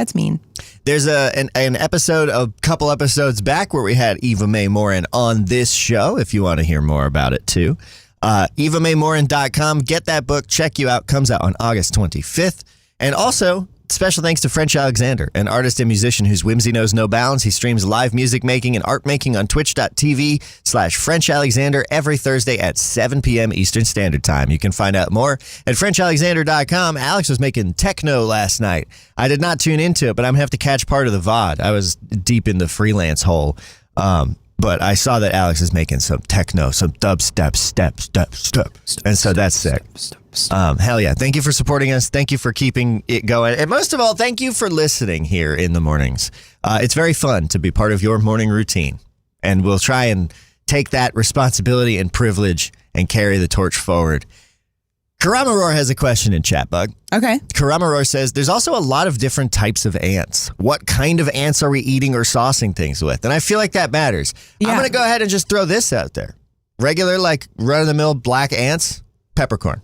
S3: That's mean.
S2: There's an episode a couple episodes back where we had Eva Mae Morin on this show, if you want to hear more about it too. EvaMaeMorin.com. Get that book. Check you out. Comes out on August 25th. And also, special thanks to French Alexander, an artist and musician whose whimsy knows no bounds. He streams live music making and art making on twitch.tv/French Alexander every Thursday at 7 p.m. Eastern Standard Time. You can find out more at FrenchAlexander.com. Alex was making techno last night. I did not tune into it, but I'm going to have to catch part of the VOD. I was deep in the freelance hole. But I saw that Alex is making some techno, some dubstep, step. And so that's sick. Hell yeah. Thank you for supporting us. Thank you for keeping it going. And most of all, thank you for listening here in the mornings. It's very fun to be part of your morning routine. And we'll try and take that responsibility and privilege and carry the torch forward. Karamaror has a question in chat, Bug.
S3: Okay.
S2: Karamaror says, there's also a lot of different types of ants. What kind of ants are we eating or saucing things with? And I feel like that matters. Yeah. I'm going to go ahead and just throw this out there. Regular, like, run-of-the-mill black ants, peppercorn.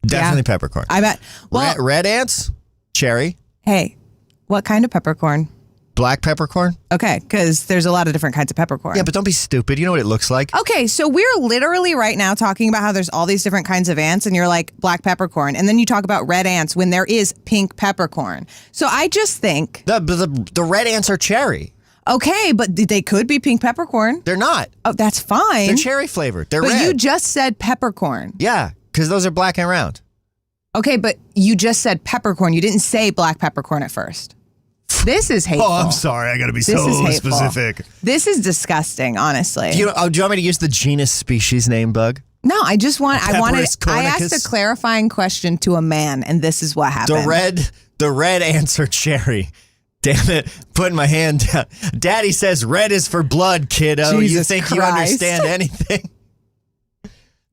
S2: Definitely peppercorn.
S3: I bet. Well,
S2: red ants, cherry.
S3: Hey, what kind of peppercorn?
S2: Black peppercorn?
S3: Okay, because there's a lot of different kinds of peppercorn.
S2: Yeah, but don't be stupid. You know what it looks like?
S3: Okay, so we're literally right now talking about how there's all these different kinds of ants, and you're like, black peppercorn. And then you talk about red ants when there is pink peppercorn. So I just think...
S2: The red ants are cherry.
S3: Okay, but they could be pink peppercorn.
S2: They're not.
S3: Oh, that's fine.
S2: They're cherry flavored. They're red.
S3: But you just said peppercorn.
S2: Yeah, because those are black and round.
S3: Okay, but you just said peppercorn. You didn't say black peppercorn at first. This is hateful.
S2: Oh, I'm sorry. I got to be so specific.
S3: This is disgusting, honestly.
S2: Do you want me to use the genus species name, Bug?
S3: No, I asked a clarifying question to a man, and this is what happened.
S2: The red ants are cherry. Damn it. Putting my hand down. Daddy says red is for blood, kiddo.
S3: Jesus
S2: you think
S3: Christ.
S2: You understand anything?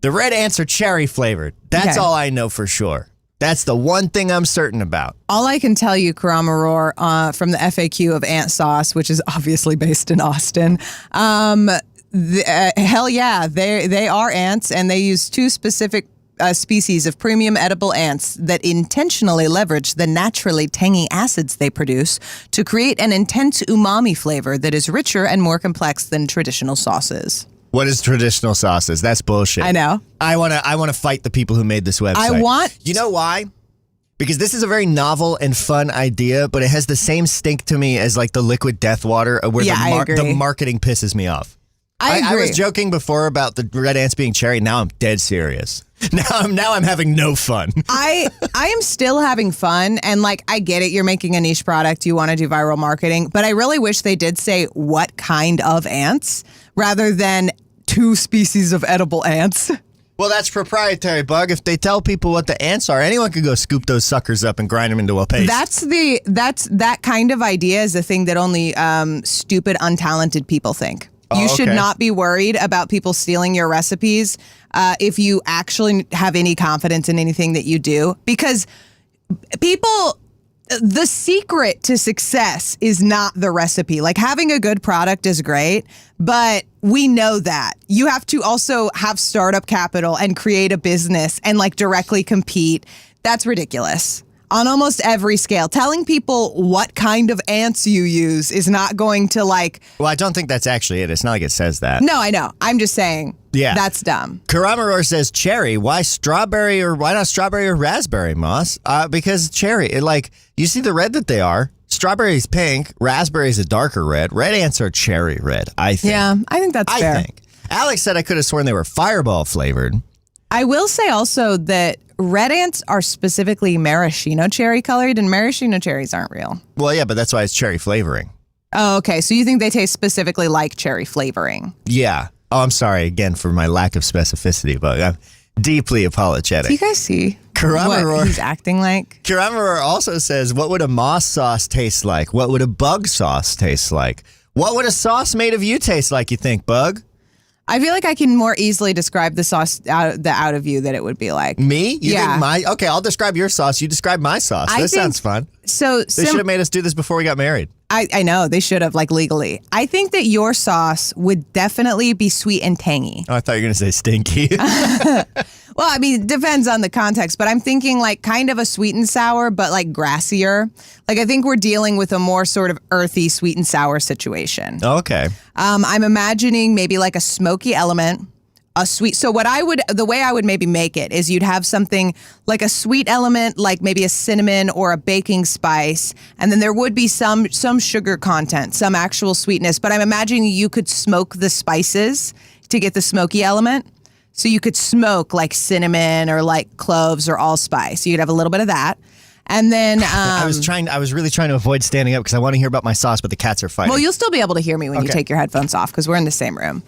S2: The red ants are cherry flavored. That's all I know for sure. That's the one thing I'm certain about.
S3: All I can tell you, Karamaror, from the FAQ of ant sauce, which is obviously based in Austin, hell yeah, they are ants, and they use two specific species of premium edible ants that intentionally leverage the naturally tangy acids they produce to create an intense umami flavor that is richer and more complex than traditional sauces.
S2: What is traditional sauces? That's bullshit.
S3: I know.
S2: I want to fight the people who made this website. You know why? Because this is a very novel and fun idea, but it has the same stink to me as like the liquid death water, where the marketing pisses me off. I was joking before about the red ants being cherry. Now I'm dead serious. Now I'm having no fun.
S3: I am still having fun, and like I get it. You're making a niche product. You want to do viral marketing, but I really wish they did say what kind of ants rather than two species of edible ants.
S2: Well, that's proprietary, Bug. If they tell people what the ants are, anyone can go scoop those suckers up and grind them into a paste.
S3: That kind of idea is a thing that only stupid, untalented people think. You should not be worried about people stealing your recipes if you actually have any confidence in anything that you do, because the secret to success is not the recipe. Like, having a good product is great, but we know that. You have to also have startup capital and create a business and like directly compete. That's ridiculous. On almost every scale, telling people what kind of ants you use is not going to like...
S2: Well, I don't think that's actually it. It's not like it says that.
S3: No, I know. I'm just saying. Yeah. That's dumb.
S2: Karamaror says cherry. Why not strawberry or raspberry, Moss? Because cherry, you see the red that they are. Strawberry's pink. Raspberry's a darker red. Red ants are cherry red, I think.
S3: Yeah, I think that's fair.
S2: Alex said I could have sworn they were Fireball flavored.
S3: I will say also that red ants are specifically maraschino cherry colored, and maraschino cherries aren't real.
S2: Well, yeah, but that's why it's cherry flavoring.
S3: Oh, okay. So you think they taste specifically like cherry flavoring?
S2: Yeah. Oh, I'm sorry again for my lack of specificity, but I'm deeply apologetic.
S3: Do you guys see what he's acting like?
S2: Karamaror also says, what would a moss sauce taste like? What would a bug sauce taste like? What would a sauce made of you taste like, you think, Bug?
S3: I feel like I can more easily describe the sauce out of you that it would be like.
S2: Me? You think okay, I'll describe your sauce. You describe my sauce. This sounds fun.
S3: So
S2: they should have made us do this before we got married.
S3: I know they should have, like, legally. I think that your sauce would definitely be sweet and tangy.
S2: Oh, I thought you were going to say stinky.
S3: Well, I mean, it depends on the context, but I'm thinking like kind of a sweet and sour, but like grassier. Like, I think we're dealing with a more sort of earthy sweet and sour situation.
S2: Okay.
S3: I'm imagining maybe like a smoky element, a sweet. So the way I would maybe make it is you'd have something like a sweet element, like maybe a cinnamon or a baking spice. And then there would be some sugar content, some actual sweetness. But I'm imagining you could smoke the spices to get the smoky element. So you could smoke like cinnamon or like cloves or allspice. So you'd have a little bit of that. And then
S2: I was really trying to avoid standing up because I want to hear about my sauce, but the cats are fighting.
S3: Well, you'll still be able to hear me when you take your headphones off because we're in the same room.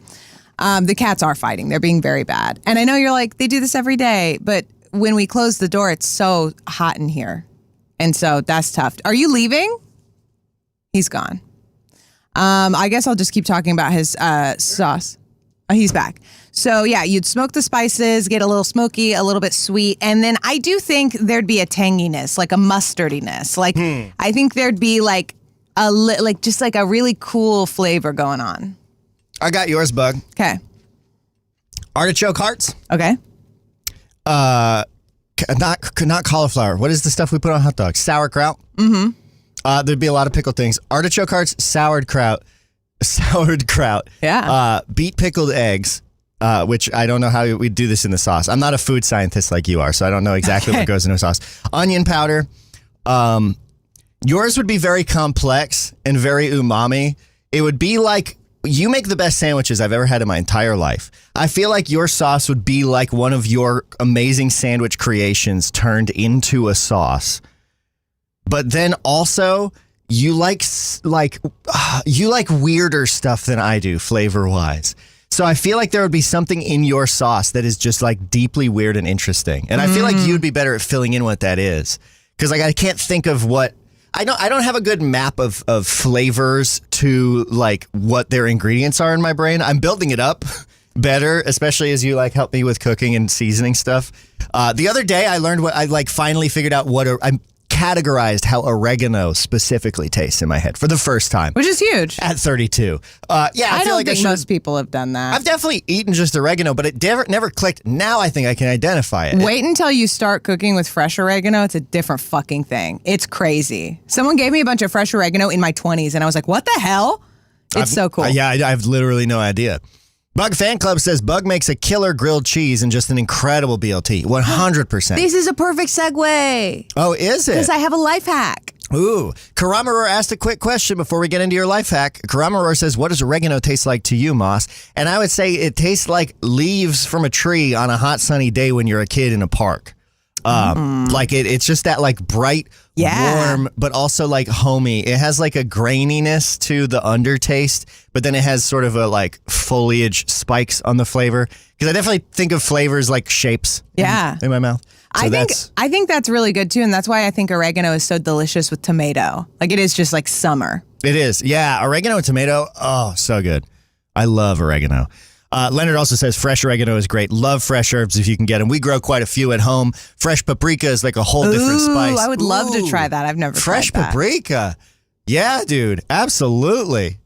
S3: The cats are fighting. They're being very bad. And I know you're like, they do this every day, but when we close the door, it's so hot in here. And so that's tough. Are you leaving? He's gone. I guess I'll just keep talking about his sauce. Oh, he's back. So yeah, you'd smoke the spices, get a little smoky, a little bit sweet. And then I do think there'd be a tanginess, like a mustardiness. Like I think there'd be like just like a really cool flavor going on.
S2: I got yours, Bug.
S3: Okay.
S2: Artichoke hearts.
S3: Okay.
S2: Not cauliflower. What is the stuff we put on hot dogs? Sauerkraut. Mm-hmm. There'd be a lot of pickle things. Artichoke hearts, sauerkraut.
S3: Yeah.
S2: Beet pickled eggs, which I don't know how we do this in the sauce. I'm not a food scientist like you are, so I don't know exactly what goes in a sauce. Onion powder. Yours would be very complex and very umami. It would be like, you make the best sandwiches I've ever had in my entire life. I feel like your sauce would be like one of your amazing sandwich creations turned into a sauce. But then also, you like weirder stuff than I do, flavor-wise. So I feel like there would be something in your sauce that is just like deeply weird and interesting. And I feel like you'd be better at filling in what that is. Because like I can't think of what... I don't have a good map of flavors to like what their ingredients are in my brain. I'm building it up better, especially as you like help me with cooking and seasoning stuff. The other day I learned what I like finally figured out I categorized how oregano specifically tastes in my head for the first time.
S3: Which is huge.
S2: At 32. I feel like
S3: most people have done that.
S2: I've definitely eaten just oregano, but it never clicked. Now I think I can identify it.
S3: Wait until you start cooking with fresh oregano. It's a different fucking thing. It's crazy. Someone gave me a bunch of fresh oregano in my 20s, and I was like, what the hell? It's so cool.
S2: Yeah, I have literally no idea. Bug Fan Club says Bug makes a killer grilled cheese and just an incredible BLT. 100%.
S3: This is a perfect segue.
S2: Oh, is it?
S3: Because I have a life hack.
S2: Ooh. Karamaror asked a quick question before we get into your life hack. Karamaror says, what does oregano taste like to you, Moss? And I would say it tastes like leaves from a tree on a hot, sunny day when you're a kid in a park. Like it's just that like bright, warm, but also like homey. It has like a graininess to the undertaste, but then it has sort of a like foliage spikes on the flavor. Because I definitely think of flavors like shapes in my mouth. So
S3: I think that's really good too, and that's why I think oregano is so delicious with tomato. Like it is just like summer.
S2: It is. Yeah, oregano and tomato. Oh, so good. I love oregano. Leonard also says fresh oregano is great. Love fresh herbs if you can get them. We grow quite a few at home. Fresh paprika is like a whole different spice.
S3: I would love to try that. I've never tried that.
S2: Fresh paprika. Yeah, dude. Absolutely.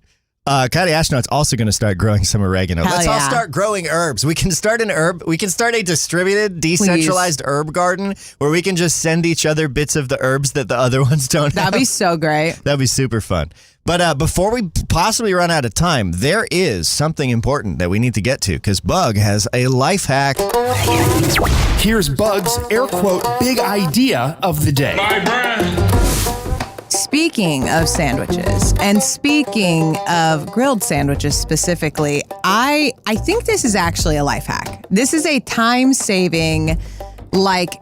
S2: Coyote Astronaut's also going to start growing some oregano. Let's all start growing herbs. We can start a distributed, decentralized herb garden where we can just send each other bits of the herbs that the other ones don't have.
S3: That'd be so great.
S2: That'd be super fun. But before we possibly run out of time, there is something important that we need to get to because Bug has a life hack.
S1: Here's Bug's air quote big idea of the day.
S4: My brand.
S3: Speaking of sandwiches and speaking of grilled sandwiches specifically, I think this is actually a life hack. This is a time-saving, like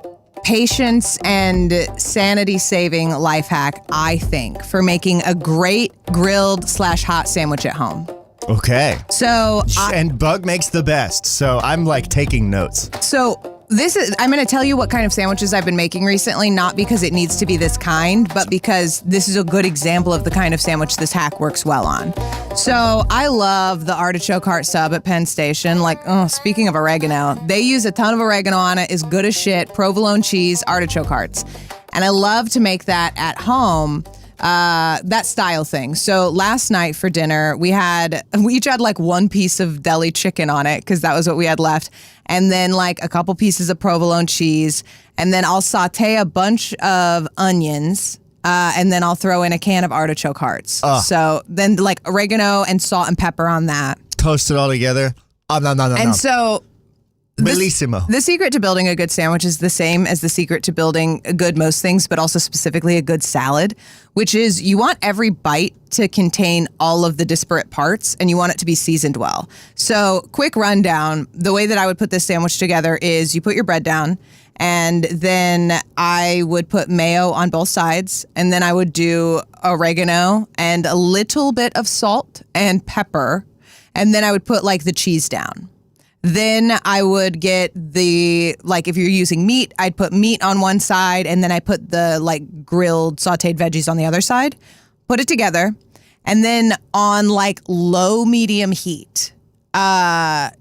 S3: patience and sanity-saving life hack, I think, for making a great grilled / hot sandwich at home.
S2: Okay.
S3: So
S2: and Bug makes the best, so I'm like taking notes.
S3: So I'm going to tell you what kind of sandwiches I've been making recently, not because it needs to be this kind, but because this is a good example of the kind of sandwich this hack works well on. So I love the artichoke heart sub at Penn Station. Like, speaking of oregano, they use a ton of oregano on it. It's good as shit. Provolone cheese, artichoke hearts. And I love to make that at home That style thing. So last night for dinner, we each had like one piece of deli chicken on it because that was what we had left. And then like a couple pieces of provolone cheese. And then I'll saute a bunch of onions. And then I'll throw in a can of artichoke hearts. So then like oregano and salt and pepper on that.
S2: Toast it all together.
S3: And so...
S2: Bellissimo.
S3: The secret to building a good sandwich is the same as the secret to building a good most things, but also specifically a good salad, which is you want every bite to contain all of the disparate parts and you want it to be seasoned well. So quick rundown, the way that I would put this sandwich together is you put your bread down and then I would put mayo on both sides and then I would do oregano and a little bit of salt and pepper and then I would put like the cheese down. Then I would get if you're using meat, I'd put meat on one side and then I put the like grilled sauteed veggies on the other side, put it together. And then on like low medium heat, I'm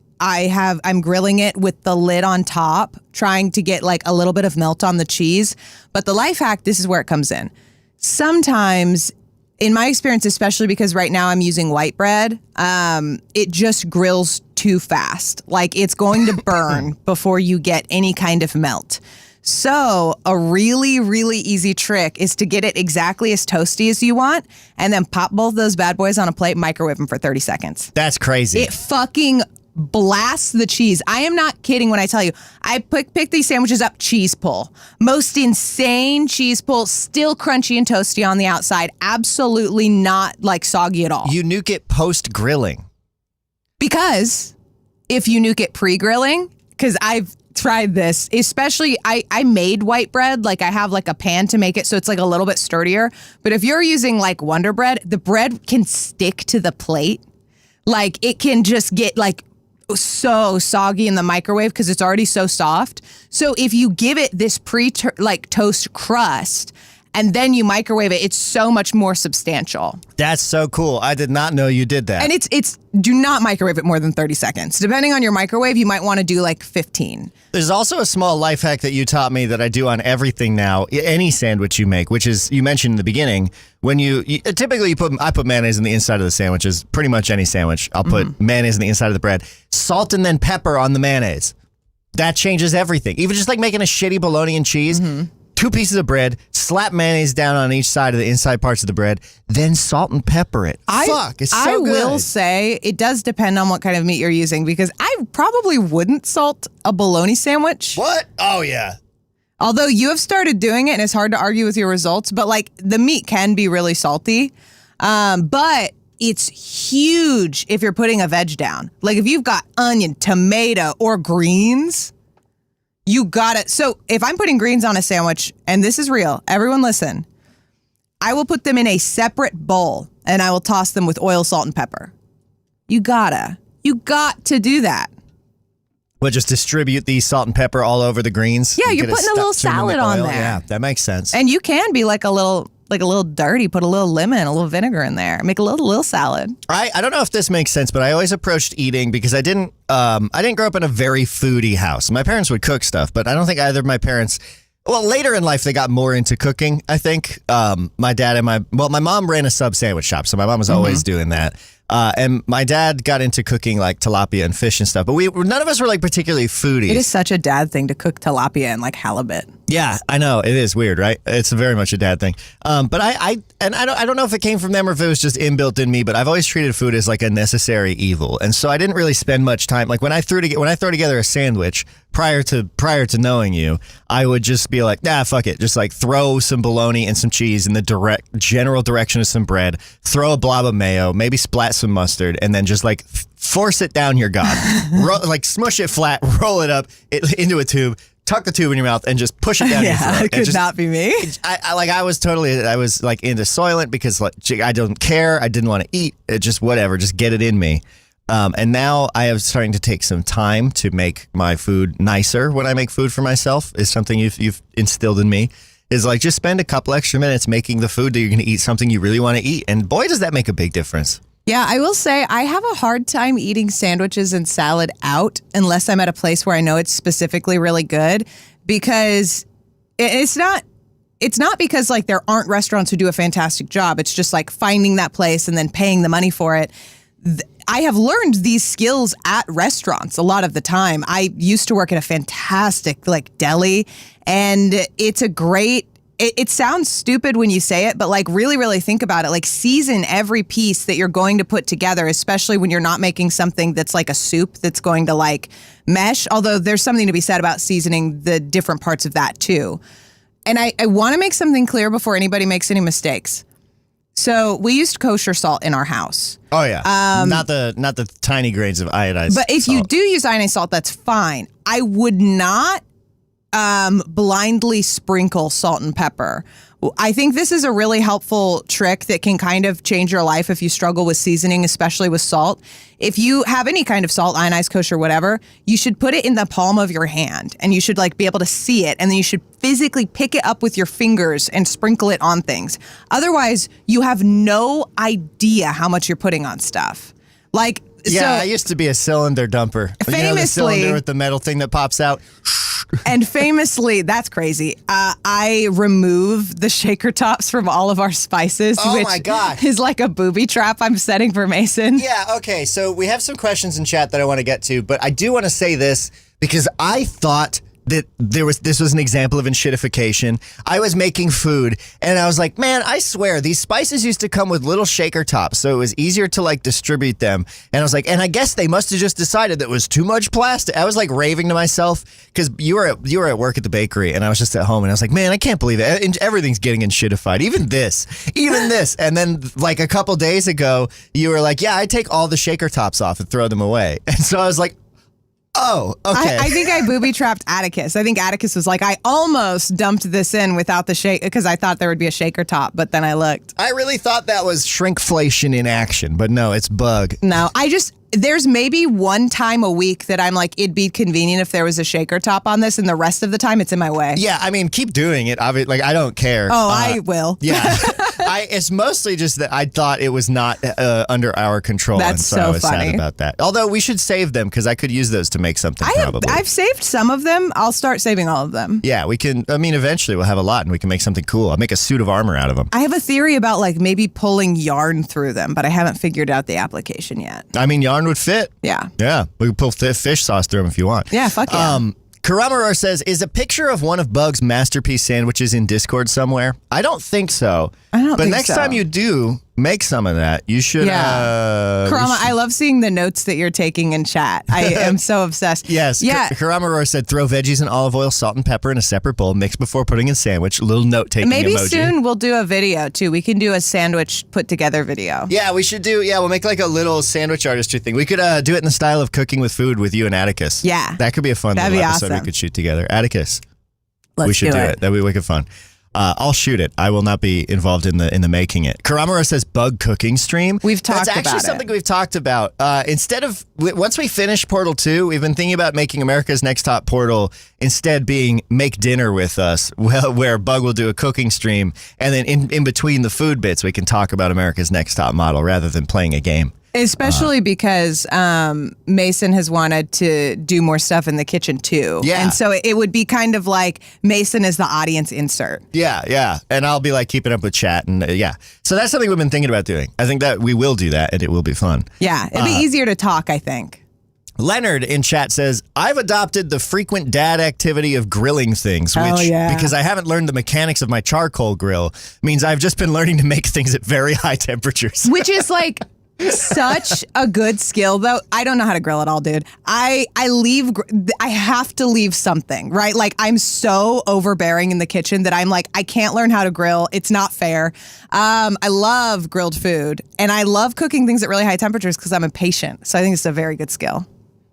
S3: grilling it with the lid on top, trying to get like a little bit of melt on the cheese. But the life hack, this is where it comes in. Sometimes in my experience, especially because right now I'm using white bread, it just grills too fast. Like it's going to burn before you get any kind of melt. So a really, really easy trick is to get it exactly as toasty as you want and then pop both those bad boys on a plate, microwave them for 30 seconds.
S2: That's crazy.
S3: It fucking blasts the cheese. I am not kidding when I tell you. I pick these sandwiches up cheese pull. Most insane cheese pull, still crunchy and toasty on the outside. Absolutely not like soggy at all.
S2: You nuke it post-grilling.
S3: Because if you nuke it pre-grilling, because I've tried this, especially I made white bread, like I have like a pan to make it so it's like a little bit sturdier. But if you're using like Wonder Bread, the bread can stick to the plate. Like it can just get like so soggy in the microwave because it's already so soft. So if you give it this toast crust and then you microwave it, it's so much more substantial.
S2: That's so cool. I did not know you did that.
S3: And it's do not microwave it more than 30 seconds. Depending on your microwave, you might want to do like 15.
S2: There's also a small life hack that you taught me that I do on everything now, any sandwich you make, which is, you mentioned in the beginning, when typically I put mayonnaise in the inside of the sandwiches, pretty much any sandwich. I'll put mayonnaise in the inside of the bread, salt and then pepper on the mayonnaise. That changes everything. Even just like making a shitty bologna and cheese, 2 pieces of bread, slap mayonnaise down on each side of the inside parts of the bread, then salt and pepper it. It's so good.
S3: I will say it does depend on what kind of meat you're using because I probably wouldn't salt a bologna sandwich.
S2: What? Oh, yeah.
S3: Although you have started doing it and it's hard to argue with your results, but like the meat can be really salty. But it's huge if you're putting a veg down. Like if you've got onion, tomato, or greens, you got it. So if I'm putting greens on a sandwich, and this is real, everyone listen, I will put them in a separate bowl and I will toss them with oil, salt, and pepper. You got to do that.
S2: Well, just distribute the salt and pepper all over the greens?
S3: Yeah, you're putting a little salad on there.
S2: Yeah, that makes sense.
S3: And you can be like a little dirty, put a little lemon, a little vinegar in there, make a little salad.
S2: I don't know if this makes sense, but I always approached eating because I didn't grow up in a very foodie house. My parents would cook stuff, but I don't think either of my parents. Well, later in life, they got more into cooking, I think. My dad and my mom ran a sub sandwich shop, so my mom was always doing that. And my dad got into cooking like tilapia and fish and stuff, but none of us were like particularly foodies.
S3: It is such a dad thing to cook tilapia and like halibut.
S2: Yeah, I know. It is weird, right? It's very much a dad thing. But I don't know if it came from them or if it was just inbuilt in me, but I've always treated food as like a necessary evil. And so I didn't really spend much time. Like when I throw together a sandwich prior to knowing you, I would just be like, nah, fuck it. Just like throw some bologna and some cheese in the general direction of some bread, throw a blob of mayo, maybe splat some mustard, and then just like force it down your gob. Like smush it flat, roll it up into a tube, tuck the tube in your mouth and just push it down your throat.
S3: It could not be me.
S2: I was like into Soylent because like, I don't care. I didn't want to eat. It just whatever. Just get it in me. And now I am starting to take some time to make my food nicer. When I make food for myself is something you've instilled in me. Is like just spend a couple extra minutes making the food that you're going to eat something you really want to eat. And boy, does that make a big difference.
S3: Yeah, I will say I have a hard time eating sandwiches and salad out unless I'm at a place where I know it's specifically really good because it's not it's not because like there aren't restaurants who do a fantastic job. It's just like finding that place and then paying the money for it. I have learned these skills at restaurants a lot of the time. I used to work at a fantastic like deli, and it's a great, it sounds stupid when you say it, but like really, really think about it. Like season every piece that you're going to put together, especially when you're not making something that's like a soup that's going to like mesh. Although there's something to be said about seasoning the different parts of that too. And I want to make something clear before anybody makes any mistakes. So we used kosher salt in our house.
S2: Oh yeah, not the tiny grains of iodized.
S3: But if you do use iodized salt, that's fine. I would not blindly sprinkle salt and pepper. I think this is a really helpful trick that can kind of change your life if you struggle with seasoning, especially with salt. If you have any kind of salt, ionized, kosher, whatever, you should put it in the palm of your hand and you should like be able to see it. And then you should physically pick it up with your fingers and sprinkle it on things. Otherwise, you have no idea how much you're putting on stuff. Like,
S2: yeah,
S3: so,
S2: I used to be a cylinder dumper.
S3: Famously,
S2: the cylinder with the metal thing that pops out.
S3: And famously, that's crazy. I remove the shaker tops from all of our spices,
S2: Oh
S3: which
S2: my God.
S3: is like a booby trap I'm setting for Mason.
S2: Yeah, okay, so we have some questions in chat that I want to get to, but I do want to say this because I thought that this was an example of enshittification. I was making food and I was like, man, I swear these spices used to come with little shaker tops, so it was easier to like distribute them. And I was like, and I guess they must have just decided that it was too much plastic. I was like raving to myself because you were at work at the bakery and I was just at home and I was like, man, I can't believe it. Everything's getting enshittified. Even this. And then like a couple days ago, you were like, yeah, I take all the shaker tops off and throw them away. And so I was like, oh, okay.
S3: I think I booby-trapped Atticus. I think Atticus was like, I almost dumped this in without the shake because I thought there would be a shaker top, but then I looked.
S2: I really thought that was shrinkflation in action, but no, it's bug.
S3: No, there's maybe one time a week that I'm like, it'd be convenient if there was a shaker top on this, and the rest of the time it's in my way.
S2: Yeah, I mean, keep doing it. Like, I don't care.
S3: Oh, I will.
S2: Yeah. It's mostly just that I thought it was not under our control.
S3: That's
S2: and so
S3: so
S2: I was
S3: funny.
S2: sad about that. Although we should save them because I could use those to make something probably.
S3: I've saved some of them. I'll start saving all of them.
S2: Yeah, we can. I mean, eventually we'll have a lot and we can make something cool. I'll make a suit of armor out of them.
S3: I have a theory about like maybe pulling yarn through them, but I haven't figured out the application yet.
S2: I mean, yarn would fit.
S3: Yeah.
S2: Yeah, we can pull fish sauce through them if you want.
S3: Yeah, fuck yeah.
S2: Karamaror says, is a picture of one of Bug's masterpiece sandwiches in Discord somewhere? I don't think so. But next time you do, make some of that. You should.
S3: Yeah. Karama, I love seeing the notes that you're taking in chat. I am so obsessed.
S2: Yes.
S3: Yeah.
S2: Karamaror said, throw veggies and olive oil, salt and pepper in a separate bowl, mix before putting in sandwich. Little note taking
S3: Maybe
S2: emoji.
S3: soon we'll do a video too. We can do a sandwich put together video.
S2: Yeah, we should do. Yeah, we'll make like a little sandwich artistry thing. We could do it in the style of Cooking with Food with you and Atticus.
S3: Yeah.
S2: That could be a fun
S3: That'd
S2: little
S3: be
S2: episode
S3: awesome.
S2: we could shoot together. Atticus.
S3: Let's
S2: we should do it. That'd be wicked fun. I'll shoot it. I will not be involved in the making it. Karamura says bug cooking stream.
S3: We've talked
S2: about it. That's actually something we've talked about. Instead of once we finish Portal 2, we've been thinking about making America's Next Top Portal instead being make dinner with us, where Bug will do a cooking stream, and then in between the food bits, we can talk about America's Next Top Model rather than playing a game.
S3: Especially because Mason has wanted to do more stuff in the kitchen too.
S2: Yeah.
S3: And so it would be kind of like Mason is the audience insert.
S2: Yeah, yeah. And I'll be like keeping up with chat and yeah. So that's something we've been thinking about doing. I think that we will do that and it will be fun.
S3: Yeah. It'd be easier to talk, I think.
S2: Leonard in chat says, I've adopted the frequent dad activity of grilling things, which, because I haven't learned the mechanics of my charcoal grill, means I've just been learning to make things at very high temperatures.
S3: Which is like such a good skill, though. I don't know how to grill at all, dude. I have to leave something, right? Like I'm so overbearing in the kitchen that I'm like, I can't learn how to grill. It's not fair. I love grilled food and I love cooking things at really high temperatures because I'm impatient. So I think it's a very good skill.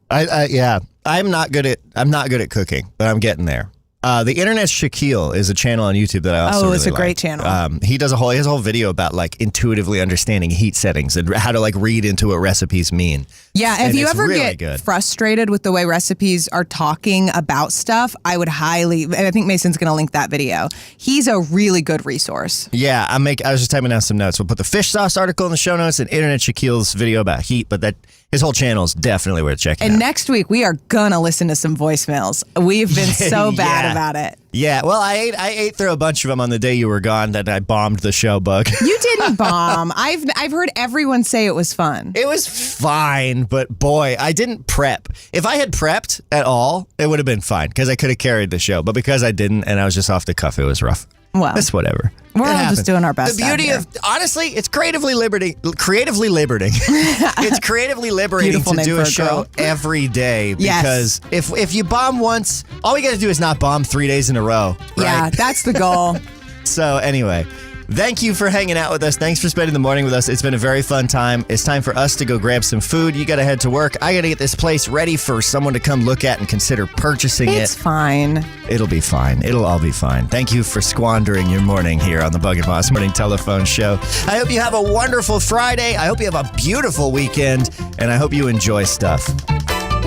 S2: Yeah, I'm not good at cooking, but I'm getting there. The Internet's Shaquille is a channel on YouTube that I also really
S3: it's a
S2: like.
S3: great channel.
S2: He has a whole video about like intuitively understanding heat settings and how to like read into what recipes mean.
S3: Yeah, if you ever
S2: really
S3: get frustrated with the way recipes are talking about stuff, I would highly, and I think Mason's going to link that video. He's a really good resource.
S2: Yeah, I was just typing down some notes. We'll put the fish sauce article in the show notes and Internet Shaquille's video about heat, but that His whole channel is definitely worth checking
S3: And
S2: out.
S3: next week, we are going to listen to some voicemails. We've been so bad about it.
S2: Yeah, well, I ate through a bunch of them on the day you were gone that I bombed the show, Bug.
S3: You didn't bomb. I've heard everyone say it was fun.
S2: It was fine, but boy, I didn't prep. If I had prepped at all, it would have been fine because I could have carried the show. But because I didn't and I was just off the cuff, it was rough.
S3: Well,
S2: it's whatever.
S3: We're all just doing our best.
S2: The beauty of, honestly, it's creatively liberating. It's creatively liberating
S3: Beautiful
S2: to
S3: name
S2: do
S3: for
S2: a
S3: a
S2: show
S3: girl.
S2: every day because
S3: Yes.
S2: if you bomb once, all we got to do is not bomb 3 days in a row. Right?
S3: Yeah, that's the goal.
S2: So anyway, thank you for hanging out with us. Thanks for spending the morning with us. It's been a very fun time. It's time for us to go grab some food. You got to head to work. I got to get this place ready for someone to come look at and consider purchasing
S3: It's
S2: it.
S3: fine.
S2: It'll be fine. It'll all be fine. Thank you for squandering your morning here on the Bug and Moss Morning Telephone Show. I hope you have a wonderful Friday. I hope you have a beautiful weekend. And I hope you enjoy stuff.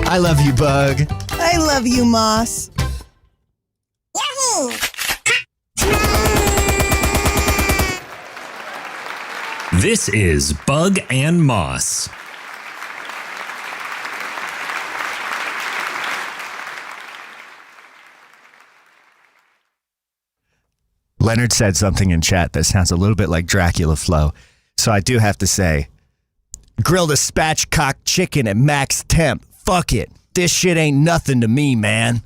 S2: I love you, Bug.
S3: I love you, Moss.
S4: This is Bug and Moss.
S2: Leonard said something in chat that sounds a little bit like Dracula flow. So I do have to say, grilled a spatchcock chicken at max temp. Fuck it. This shit ain't nothing to me, man.